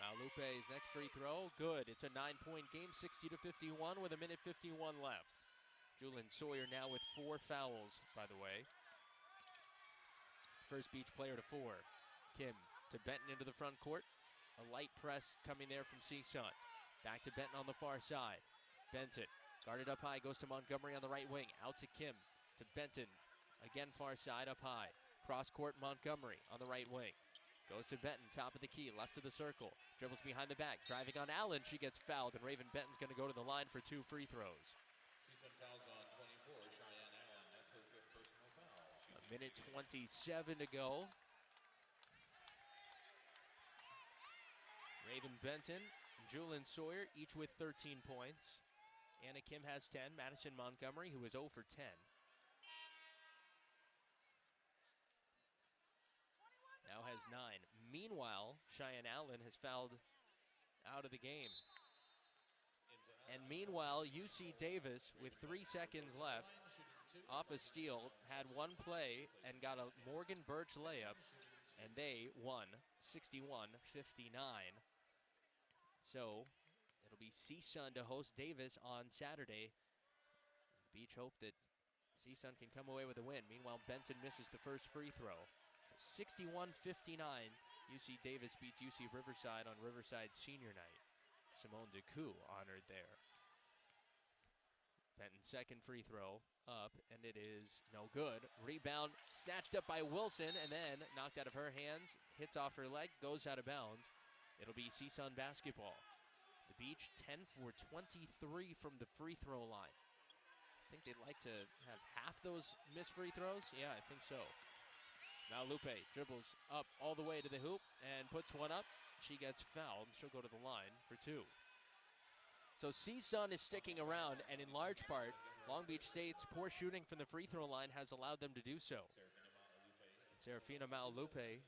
S7: Malupe's next free throw, good. It's a 9-point game, 60-51 with 1:51 left. Julian Sawyer now with 4 fouls, by the way. First Beach player to 4. Kim to Benton into the front court. A light press coming there from CSUN. Back to Benton on the far side. Benton guarded up high, goes to Montgomery on the right wing. Out to Kim, to Benton. Again far side, up high. Cross court, Montgomery on the right wing. Goes to Benton, top of the key, left to the circle. Dribbles behind the back, driving on Allen. She gets fouled, and Raven Benton's going to go to the line for 2 free throws.
S8: CSUN fouls on 24, Cheyenne Allen. That's her 5th personal foul.
S7: 1:27 to go. Raven Benton and Julian Sawyer, each with 13 points. Anna Kim has 10. Madison Montgomery, who is 0 for 10. Now has 9. Meanwhile, Cheyenne Allen has fouled out of the game. And meanwhile, UC Davis, with 3 seconds left, off a steal, had one play and got a Morgan Birch layup, and they won 61-59. So it'll be CSUN to host Davis on Saturday. The Beach hope that CSUN can come away with a win. Meanwhile, Benton misses the first free throw. So 61-59, UC Davis beats UC Riverside on Riverside Senior Night. Simone DeCoux honored there. Benton's second free throw up, and it is no good. Rebound snatched up by Wilson, and then knocked out of her hands, hits off her leg, goes out of bounds. It'll be CSUN basketball. The Beach 10 for 23 from the free throw line. I think they'd like to have half those missed free throws. Yeah, I think so. Now Lupe dribbles up all the way to the hoop and puts one up. She gets fouled. She'll go to the line for 2. So CSUN is sticking around, and in large part, Long Beach State's poor shooting from the free throw line has allowed them to do so. Serafina Maulupe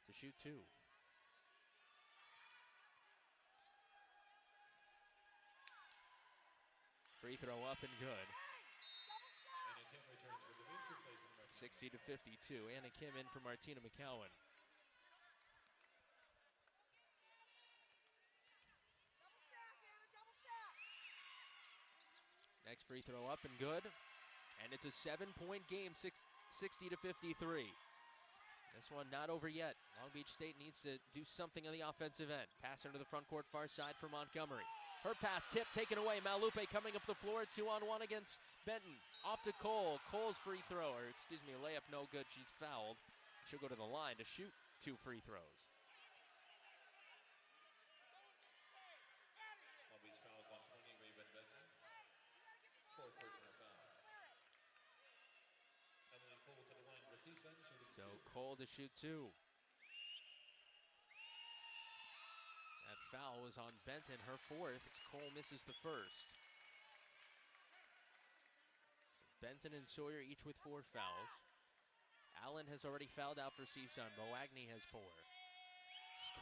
S7: to shoot 2. Free throw up and good. 60-52. Anna Kim in for Martina McCowan. Next free throw up and good. And it's a 7-point game, 60-53. This one not over yet. Long Beach State needs to do something on the offensive end. Pass into the front court, far side for Montgomery. Her pass tip taken away. Maulupe coming up the floor, 2-on-1 against Benton. Off to Cole. Cole's free throw, or excuse me, layup no good. She's fouled. She'll go to the line to shoot 2 free throws.
S8: Long Beach fouls on 20, Raven Benton. 4th personal foul. Emily Cole to the line for CSUN, shooting 2.
S7: So Cole to shoot 2. That foul was on Benton, her 4th, as Cole misses the 1st. So Benton and Sawyer each with 4 fouls. Allen has already fouled out for CSUN. Moagny has 4.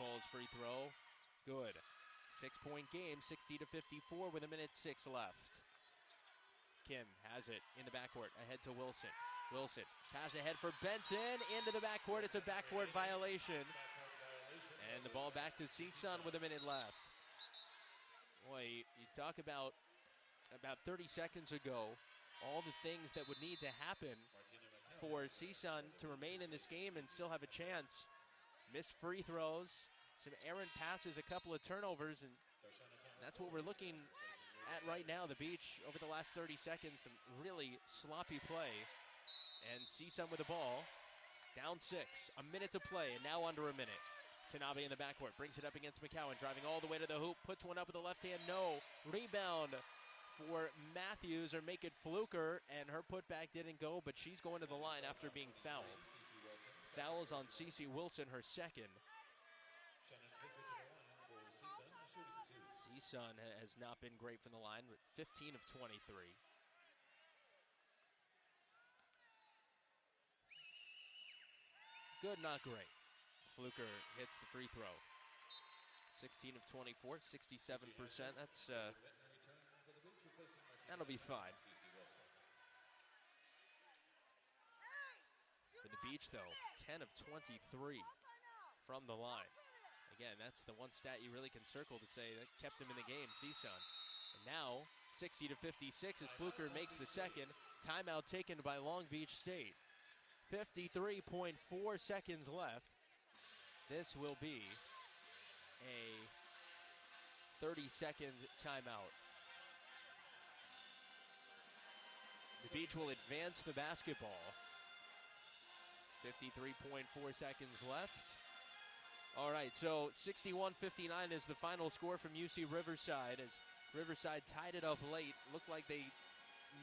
S7: Cole's free throw, good. 6-point game, 60-54 with 1:06 left. Kim has it in the backcourt, ahead to Wilson. Wilson, pass ahead for Benton, into the backcourt. It's a backcourt violation. And the ball back to CSUN with 1 minute left. Boy, you talk about 30 seconds ago, all the things that would need to happen for CSUN to remain in this game and still have a chance. Missed free throws, some errant passes, a couple of turnovers, and that's what we're looking at right now. The Beach, over the last 30 seconds, some really sloppy play. And CSUN with the ball, down 6, 1 minute to play, and now under 1 minute. Tanabe in the backcourt, brings it up against McCowan, driving all the way to the hoop, puts one up with the left hand, no. Rebound for Matthews, or make it Fluker, and her putback didn't go, but she's going to the line after being fouled. Fouls on Cece Wilson, her 2nd. CSUN has not been great from the line, but 15 of 23. Good, not great. Fluker hits the free throw. 16 of 24, 67%. That's that'll be fine. For the Beach, though, 10 of 23 from the line. Again, that's the one stat you really can circle to say that kept him in the game, CSUN. And now, 60-56 as Fluker makes the 2nd. Timeout taken by Long Beach State. 53.4 seconds left. This will be a 30-second timeout. The Beach will advance the basketball. 53.4 seconds left. All right, so 61-59 is the final score from UC Riverside as Riverside tied it up late. Looked like they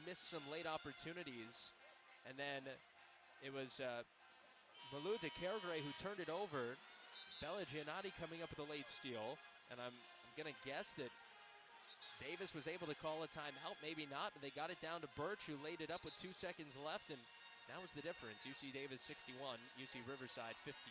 S7: missed some late opportunities. And then it was Malou de Caragre who turned it over. Bella Giannotti coming up with a late steal. And I'm going to guess that Davis was able to call a timeout, maybe not, but they got it down to Birch, who laid it up with 2 seconds left, and that was the difference. UC Davis 61, UC Riverside 59.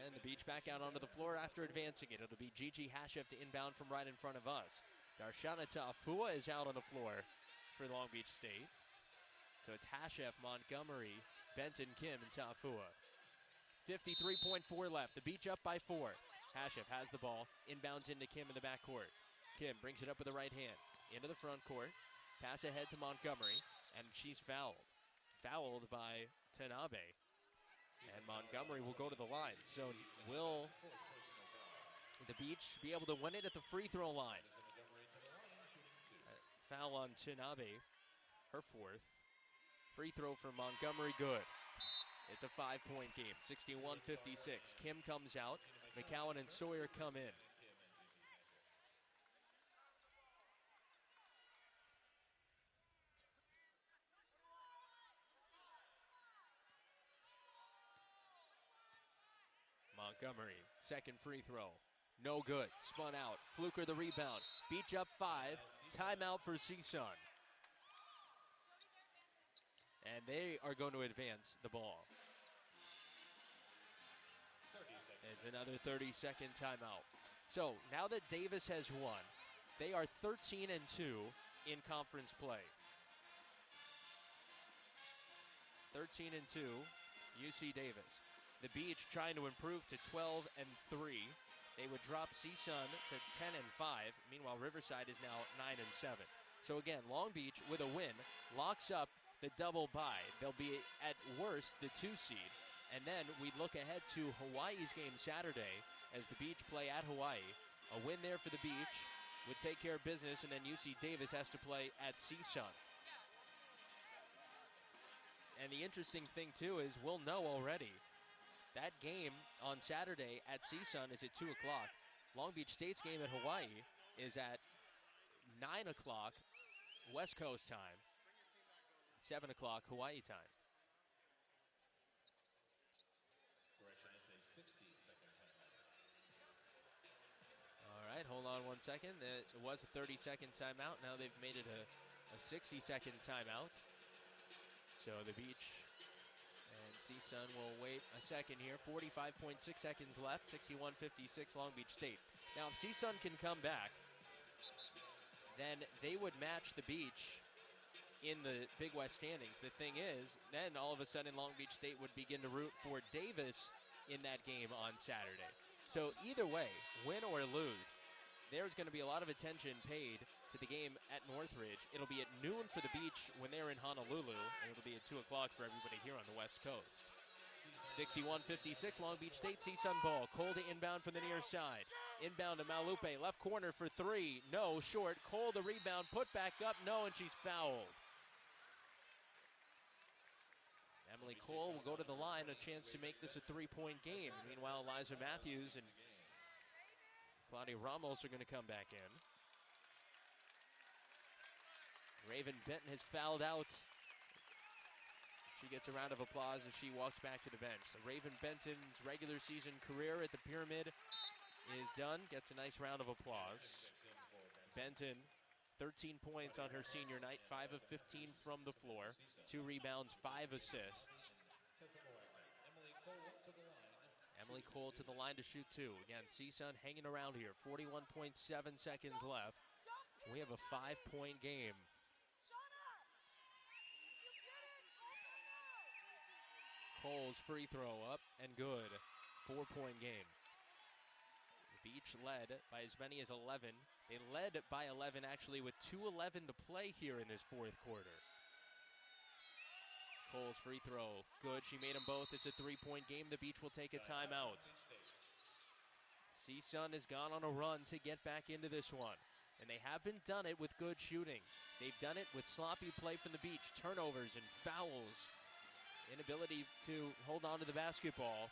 S7: And the Beach back out onto the floor after advancing it. It'll be Gigi Hashef to inbound from right in front of us. Darshana Ta'afua is out on the floor for Long Beach State. So it's Hashef, Montgomery, Benton, Kim, and Ta'afua. 53.4 left. The Beach up by 4. Hashef has the ball, inbounds into Kim in the backcourt. Kim brings it up with the right hand, into the front court, pass ahead to Montgomery, and she's fouled. Fouled by Tanabe. And Montgomery will go to the line. So will the Beach be able to win it at the free throw line? Foul on Tanabe, her 4th. Free throw from Montgomery, good. It's a 5-point game, 61-56. Kim comes out, McCowan and Sawyer come in. Montgomery. Second free throw. No good. Spun out. Fluker the rebound. Beach up 5. Timeout for CSUN. And they are going to advance the ball. There's another 30-second timeout. So now that Davis has won, they are 13-2 in conference play. 13-2, UC Davis. The Beach trying to improve to 12-3. They would drop CSUN to 10-5. Meanwhile, Riverside is now 9-7. So again, Long Beach with a win locks up the double bye. They'll be at worst the 2 seed. And then we look ahead to Hawaii's game Saturday as the Beach play at Hawaii. A win there for the Beach would take care of business, and then UC Davis has to play at CSUN. And the interesting thing, too, is we'll know already. That game on Saturday at CSUN is at 2 o'clock. Long Beach State's game at Hawaii is at 9 o'clock West Coast time, 7 o'clock Hawaii time. All right, hold on 1 second. It was a 30-second timeout. Now they've made it a 60-second timeout. So the Beach and CSUN will wait a second here. 45.6 seconds left, 61-56 Long Beach State. Now if CSUN can come back, then they would match the Beach in the Big West standings. The thing is, then all of a sudden Long Beach State would begin to root for Davis in that game on Saturday. So either way, win or lose, there's going to be a lot of attention paid to the game at Northridge. It'll be at noon for the Beach when they're in Honolulu, and it'll be at 2 o'clock for everybody here on the West Coast. 61-56, Long Beach State, CSUN ball. Cole to inbound from the near side. Inbound to Malupe, left corner for 3. No, short. Cole the rebound, put back up, no, and she's fouled. Emily Cole will go to the line, a chance to make this a 3-point game. Meanwhile, Eliza Matthews and Claudia Ramos are going to come back in. Raven Benton has fouled out. She gets a round of applause as she walks back to the bench. So Raven Benton's regular season career at the Pyramid is done. Gets a nice round of applause. Benton, 13 points on her senior night, 5 of 15 from the floor, 2 rebounds, 5 assists. Emily Cole to the line to shoot 2. Again, CSUN hanging around here, 41.7 seconds left. We have a 5-point game. Cole's free throw up and good. 4-point game. The Beach led by as many as 11. They led by 11 actually with 2:11 to play here in this fourth quarter. Cole's free throw, good. She made them both. It's a 3-point game. The Beach will take a timeout. CSUN has gone on a run to get back into this one, and they haven't done it with good shooting. They've done it with sloppy play from the Beach, turnovers and fouls, inability to hold on to the basketball.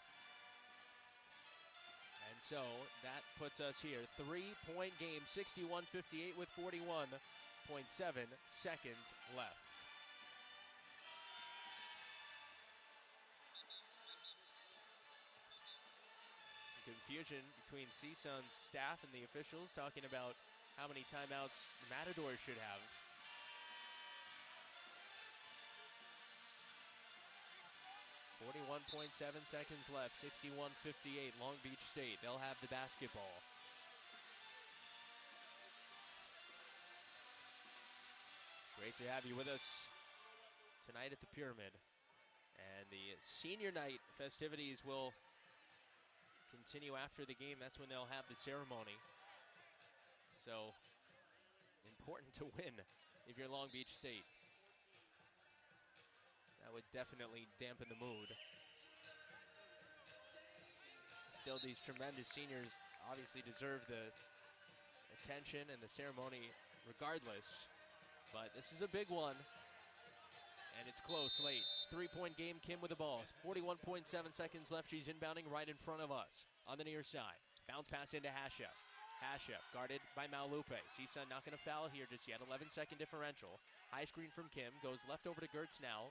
S7: And so that puts us here, 3-point game, 61-58 with 41.7 seconds left. Some confusion between CSUN's staff and the officials talking about how many timeouts the Matadors should have. .7 seconds left, 61-58, Long Beach State. They'll have the basketball. Great to have you with us tonight at the Pyramid. And the senior night festivities will continue after the game. That's when they'll have the ceremony. So, important to win if you're Long Beach State. That would definitely dampen the mood. Still, these tremendous seniors obviously deserve the attention and the ceremony regardless. But this is a big one. And it's close late. 3-point game, Kim with the ball. 41.7 seconds left. She's inbounding right in front of us on the near side. Bounce pass into Hashef. Hashef guarded by Malupe. CSUN not going to foul here just yet. 11-second differential. High screen from Kim. Goes left over to Gertz now.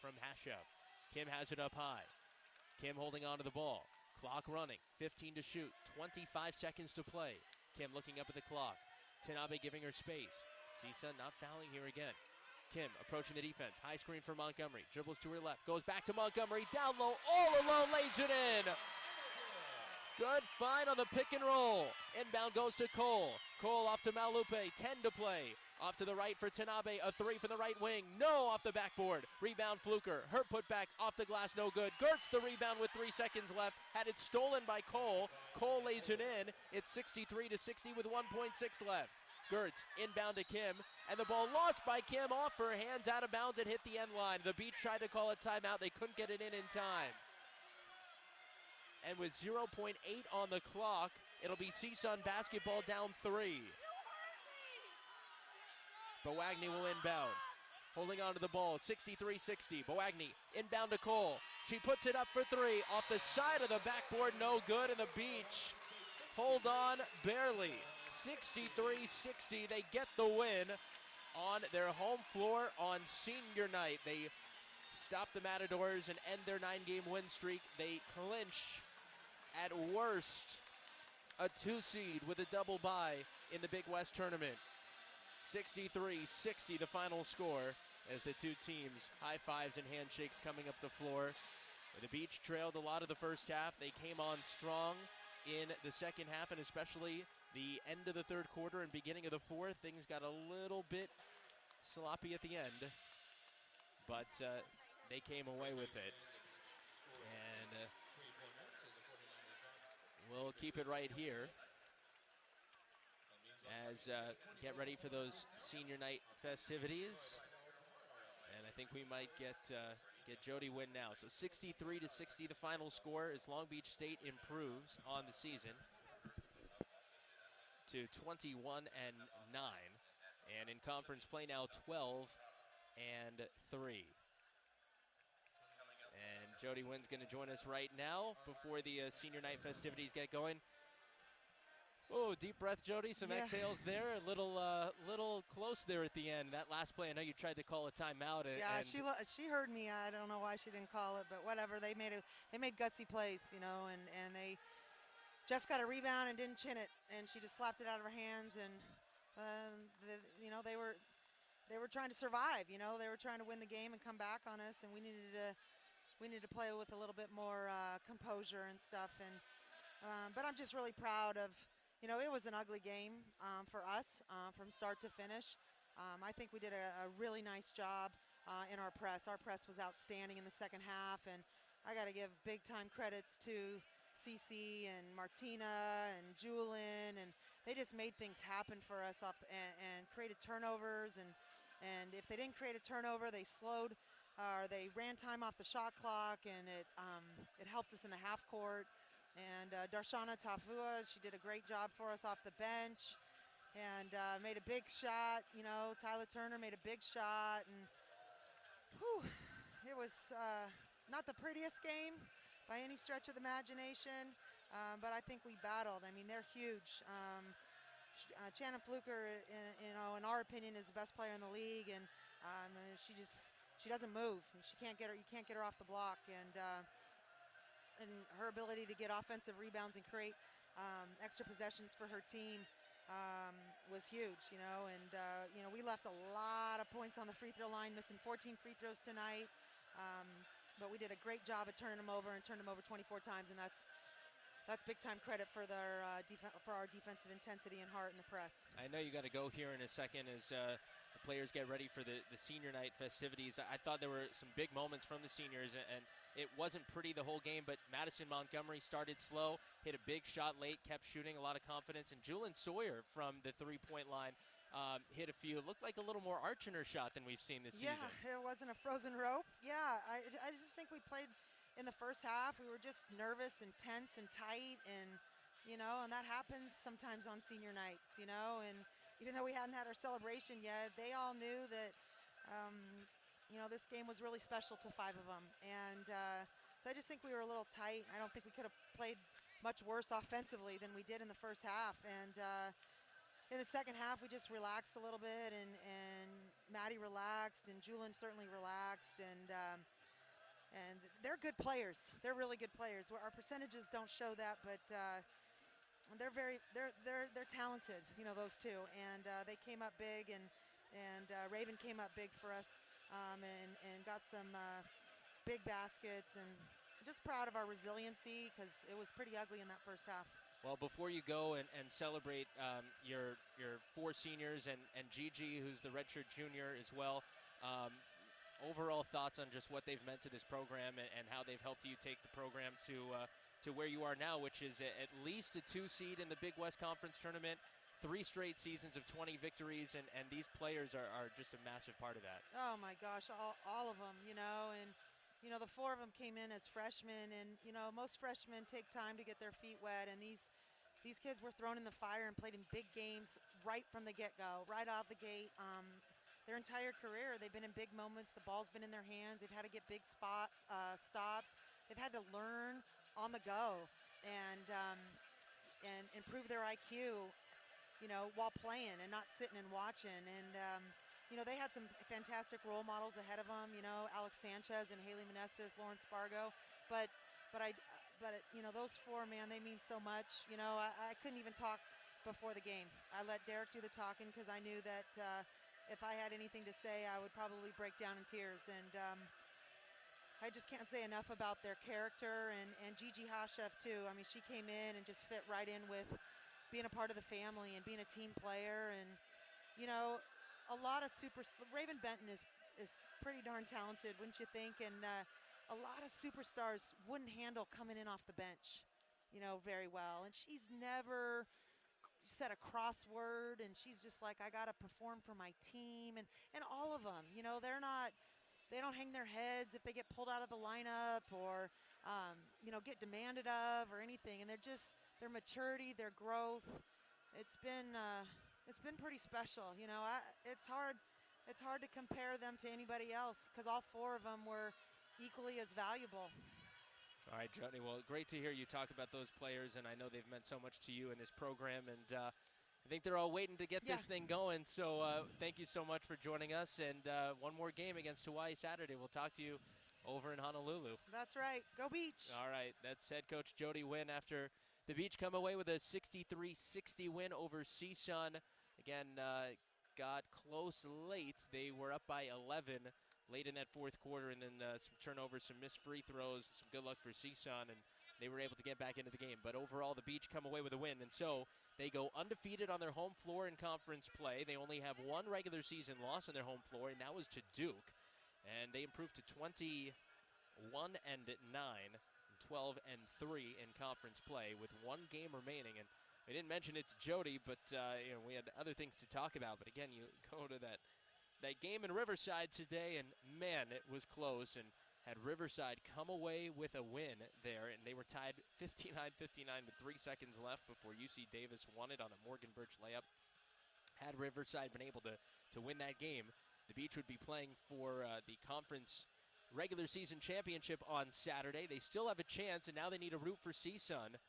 S7: From Hashef. Kim has it up high. Kim holding on to the ball. Clock running, 15 to shoot, 25 seconds to play. Kim looking up at the clock. Tanabe giving her space. CSUN not fouling here again. Kim approaching the defense. High screen for Montgomery. Dribbles to her left. Goes back to Montgomery. Down low. All alone. Lays it in. Good find on the pick and roll. Inbound goes to Cole. Cole off to Malupe. 10 to play. Off to the right for Tanabe. A three from the right wing. No, off the backboard. Rebound Fluker. Her putback off the glass. No good. Gertz the rebound with 3 seconds left. Had it stolen by Cole. Cole lays it in. It's 63 to 60 with 1.6 left. Gertz inbound to Kim, and the ball lost by Kim off her hands, out of bounds. It hit the end line. The Beach tried to call a timeout. They couldn't get it in time. And with 0.8 on the clock, it'll be CSUN basketball down 3. Boagny will inbound. Holding on to the ball, 63-60. Boagny inbound to Cole. She puts it up for 3. Off the side of the backboard, no good, and the Beach hold on barely. 63-60, they get the win on their home floor on senior night. They stop the Matadors and end their 9-game win streak. They clinch, at worst, a 2 seed with a double bye in the Big West tournament. 63-60 the final score as the two teams high fives and handshakes coming up the floor. The Beach trailed a lot of the first half. They came on strong in the second half, and especially the end of the third quarter and beginning of the fourth. Things got a little bit sloppy at the end, but they came away with it. And we'll keep it right here as get ready for those senior night festivities. And I think we might get Jody win now. So 63-60 the final score as Long Beach State improves on the season to 21-9, and in conference play now 12-3. And Jody Wynn's going to join us right now before the senior night festivities get going. Oh, deep breath, Jody. Some exhales there. A little close there at the end. That last play, I know you tried to call a timeout.
S9: She heard me. I don't know why she didn't call it, but whatever. They made gutsy plays, and they just got a rebound and didn't chin it, and she just slapped it out of her hands. And they were trying to survive. They were trying to win the game and come back on us, and we needed to play with a little bit more composure and stuff. And but I'm just really proud of. It was an ugly game for us from start to finish. I think we did a really nice job in our press. Our press was outstanding in the second half, and I got to give big-time credits to Cece and Martina and Julin, and they just made things happen for us and created turnovers. And if they didn't create a turnover, they slowed or they ran time off the shot clock, and it helped us in the half court. And Darshana Tafua, she did a great job for us off the bench and made a big shot. Tyler Turner made a big shot, and it was not the prettiest game by any stretch of the imagination, but I think we battled. I mean, they're huge. Shannon Fluker, in our opinion, is the best player in the league, and she doesn't move. You can't get her off the block, and her ability to get offensive rebounds and create extra possessions for her team was huge, and we left a lot of points on the free throw line, missing 14 free throws tonight, but we did a great job at turning them over and turned them over 24 times, and that's big time credit for for our defensive intensity and heart in the press.
S7: I know you got to go here in a second as the players get ready for the senior night festivities. I thought there were some big moments from the seniors, and it wasn't pretty the whole game, but Madison Montgomery started slow, hit a big shot late, kept shooting, a lot of confidence, and Julin Sawyer from the three-point line hit a few. It looked like a little more arch in her shot than we've seen this season.
S9: Yeah, it wasn't a frozen rope. Yeah, I just think we played in the first half. We were just nervous and tense and tight, and and that happens sometimes on senior nights, and even though we hadn't had our celebration yet, they all knew that this game was really special to 5 of them. And so I just think we were a little tight. I don't think we could have played much worse offensively than we did in the first half. And in the second half, we just relaxed a little bit, and Maddie relaxed, and Julin certainly relaxed. And and they're good players. They're really good players. Our percentages don't show that, but they're talented. You know, those two, and they came up big, and Raven came up big for us, and got some big baskets, and I'm just proud of our resiliency because it was pretty ugly in that first half.
S7: Well, before you go and celebrate your 4 seniors and Gigi, who's the redshirt junior as well, overall thoughts on just what they've meant to this program and how they've helped you take the program to where you are now, which is at least a 2 seed in the Big West Conference tournament, 3 straight seasons of 20 victories, and these players are just a massive part of that.
S9: Oh my gosh, all of them, you know, and you know, the 4 of them came in as freshmen, and you know, most freshmen take time to get their feet wet, and these kids were thrown in the fire and played in big games right from the get-go, right out the gate. Their entire career, they've been in big moments. The ball's been in their hands. They've had to get big stops. They've had to learn on the go and improve their IQ, you know, while playing and not sitting and watching. And you know, they had some fantastic role models ahead of them. You know, Alex Sanchez and Haley Meneses, Lauren Spargo, but you know, those 4, man, they mean so much. You know, I couldn't even talk before the game. I let Derek do the talking because I knew that if I had anything to say, I would probably break down in tears. And I just can't say enough about their character, and Gigi Hashef too. I mean, she came in and just fit right in with being a part of the family and being a team player. And you know, a lot of Raven Benton is pretty darn talented, wouldn't you think? And a lot of superstars wouldn't handle coming in off the bench, you know, very well. And she's never said a crossword, and she's just like, I gotta perform for my team. And all of them, you know, they don't hang their heads if they get pulled out of the lineup or you know, get demanded of or anything. And they're just, their maturity, their growth, it's been pretty special. You know, it's hard to compare them to anybody else because all 4 of them were equally as valuable.
S7: All right, Jody, well, great to hear you talk about those players, and I know they've meant so much to you in this program, and I think they're all waiting to get this thing going, so thank you so much for joining us, and one more game against Hawaii Saturday. We'll talk to you over in Honolulu.
S9: That's right. Go Beach.
S7: All right, that's head coach Jody Wynn after the Beach come away with a 63-60 win over CSUN. Again, got close late. They were up by 11 late in that 4th quarter, and then some turnovers, some missed free throws, some good luck for CSUN, and they were able to get back into the game. But overall, the Beach come away with a win, and so they go undefeated on their home floor in conference play. They only have 1 regular season loss on their home floor, and that was to Duke. And they improved to 21-9, 12-3 in conference play with 1 game remaining. And we didn't mention it to Jody, but you know, we had other things to talk about. But again, you go to that game in Riverside today, and man, it was close. And had Riverside come away with a win there, and they were tied 59-59 with 3 seconds left before UC Davis won it on a Morgan Birch layup. Had Riverside been able to win that game, the Beach would be playing for the conference regular season championship on Saturday. They still have a chance, and now they need to root for CSUN. And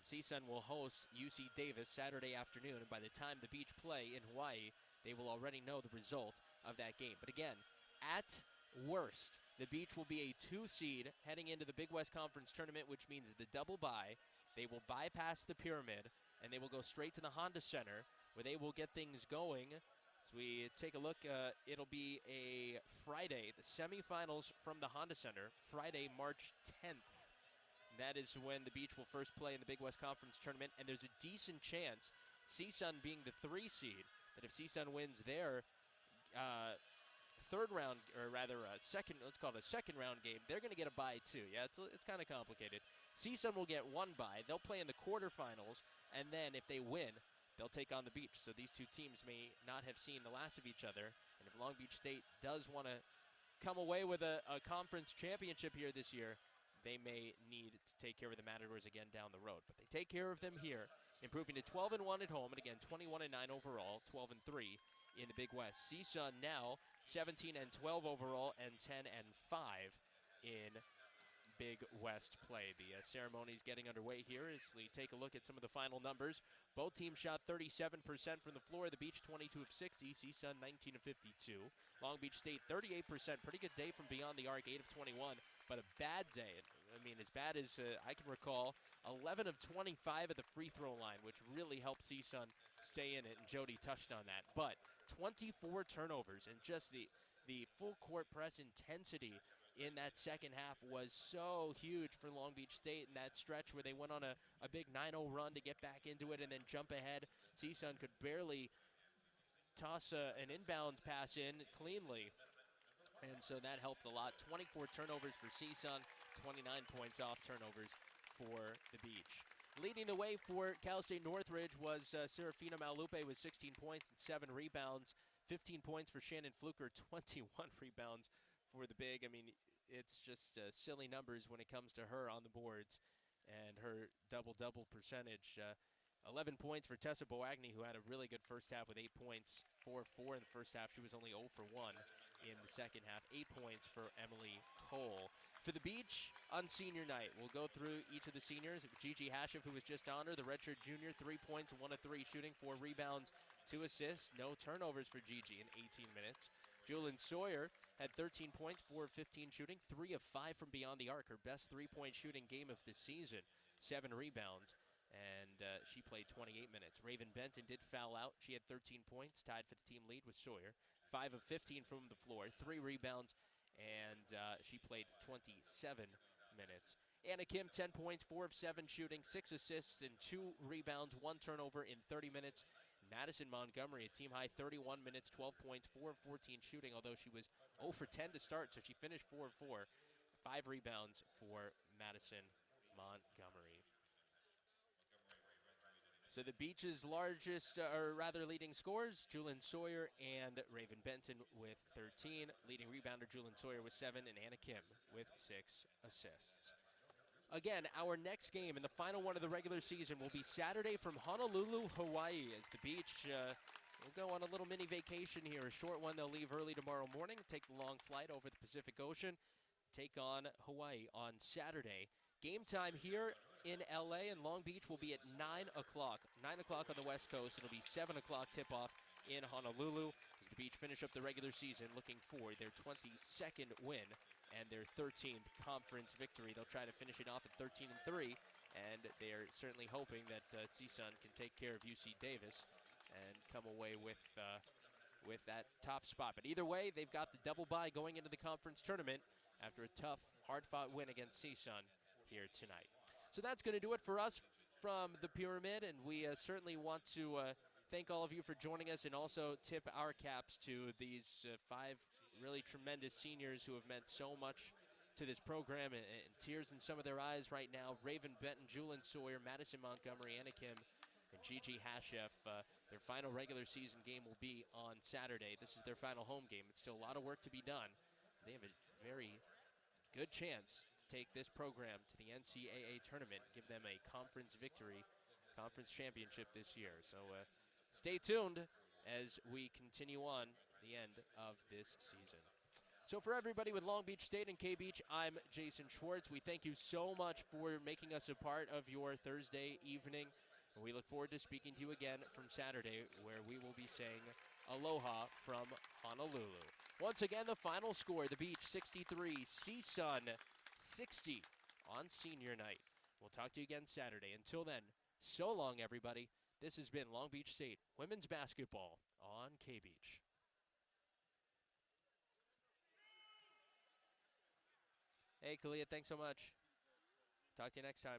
S7: CSUN will host UC Davis Saturday afternoon, and by the time the Beach play in Hawaii, they will already know the result of that game. But again, at worst, the Beach will be a 2 seed heading into the Big West Conference tournament, which means the double bye. They will bypass the pyramid, and they will go straight to the Honda Center, where they will get things going. As we take a look, it'll be a Friday, the semifinals from the Honda Center, Friday, March 10th. That is when the Beach will first play in the Big West Conference tournament, and there's a decent chance, CSUN being the 3 seed, that if CSUN wins their third round, or rather second, let's call it a second round game, they're going to get a bye too. Yeah, it's kind of complicated. CSUN will get 1 bye. They'll play in the quarterfinals, and then if they win, they'll take on the Beach. So these 2 teams may not have seen the last of each other, and if Long Beach State does want to come away with a conference championship here this year, they may need to take care of the Matadors again down the road. But they take care of them here, improving to 12-1 at home, and again 21-9 overall, 12-3 in the Big West. CSUN now 17-12 overall and 10-5 in Big West play. The ceremony is getting underway here as we take a look at some of the final numbers. Both teams shot 37% from the floor. The Beach 22 of 60, CSUN 19 of 52. Long Beach State 38%, pretty good day from beyond the arc, 8 of 21. but a bad day. I mean, as bad as I can recall, 11 of 25 at the free throw line, which really helped CSUN stay in it, and Jody touched on that. But 24 turnovers, and just the full court press intensity in that second half was so huge for Long Beach State in that stretch where they went on a big 9-0 run to get back into it and then jump ahead. CSUN could barely toss an inbound pass in cleanly. And so that helped a lot. 24 turnovers for CSUN, 29 points off turnovers for the Beach. Leading the way for Cal State Northridge was Serafina Malupe with 16 points and 7 rebounds. 15 points for Shannon Fluker, 21 rebounds for the big. I mean, it's just silly numbers when it comes to her on the boards and her double-double percentage. 11 points for Tessa Boagni, who had a really good first half with 8 points, 4 of 4 in the first half. She was only 0 for 1 in the second half. 8 points for Emily Cole. For the Beach, on senior night, we'll go through each of the seniors. Gigi Hashif, who was just on her, the redshirt junior, 3 points, 1 of 3 shooting, 4 rebounds, 2 assists. No turnovers for Gigi in 18 minutes. Julian Sawyer had 13 points, 4 of 15 shooting, 3 of 5 from beyond the arc, her best three-point shooting game of the season, 7 rebounds, and she played 28 minutes. Raven Benton did foul out. She had 13 points, tied for the team lead with Sawyer, 5 of 15 from the floor, 3 rebounds, and she played 27 minutes. Anna Kim, 10 points, 4 of 7 shooting, 6 assists, and 2 rebounds, 1 turnover in 30 minutes. Madison Montgomery, a team-high 31 minutes, 12 points, 4 of 14 shooting, although she was 0 for 10 to start, so she finished 4 of 4. 5 rebounds for Madison Montgomery. So the Beach's largest, or rather leading scorers, Julian Sawyer and Raven Benton with 13. Leading rebounder, Julian Sawyer with 7, and Anna Kim with 6 assists. Again, our next game and the final one of the regular season will be Saturday from Honolulu, Hawaii, as the Beach will go on a little mini vacation here, a short one. They'll leave early tomorrow morning, take the long flight over the Pacific Ocean, take on Hawaii on Saturday. Game time here in LA and Long Beach will be at 9 o'clock. 9 o'clock on the West Coast. It'll be 7 o'clock tip-off in Honolulu as the Beach finish up the regular season looking for their 22nd win and their 13th conference victory. They'll try to finish it off at 13-3, and they're certainly hoping that CSUN can take care of UC Davis and come away with that top spot. But either way, they've got the double bye going into the conference tournament after a tough, hard-fought win against CSUN here tonight. So that's going to do it for us from the Pyramid, and we certainly want to thank all of you for joining us and also tip our caps to these 5 really tremendous seniors who have meant so much to this program, and tears in some of their eyes right now. Raven Benton, Julian Sawyer, Madison Montgomery, Anna Kim, and Gigi Hashef. Their final regular season game will be on Saturday. This is their final home game. It's still a lot of work to be done. They have a very good chance to take this program to the NCAA tournament, give them a conference victory, conference championship this year. So stay tuned as we continue on the end of this season. So for everybody with Long Beach State and K-Beach, I'm Jason Schwartz. We thank you so much for making us a part of your Thursday evening. And we look forward to speaking to you again from Saturday, where we will be saying aloha from Honolulu. Once again, the final score, the Beach 63, CSUN 60 on senior night. We'll talk to you again Saturday. Until then, so long, everybody. This has been Long Beach State women's basketball on K-Beach. Hey, Kalia, thanks so much. Talk to you next time.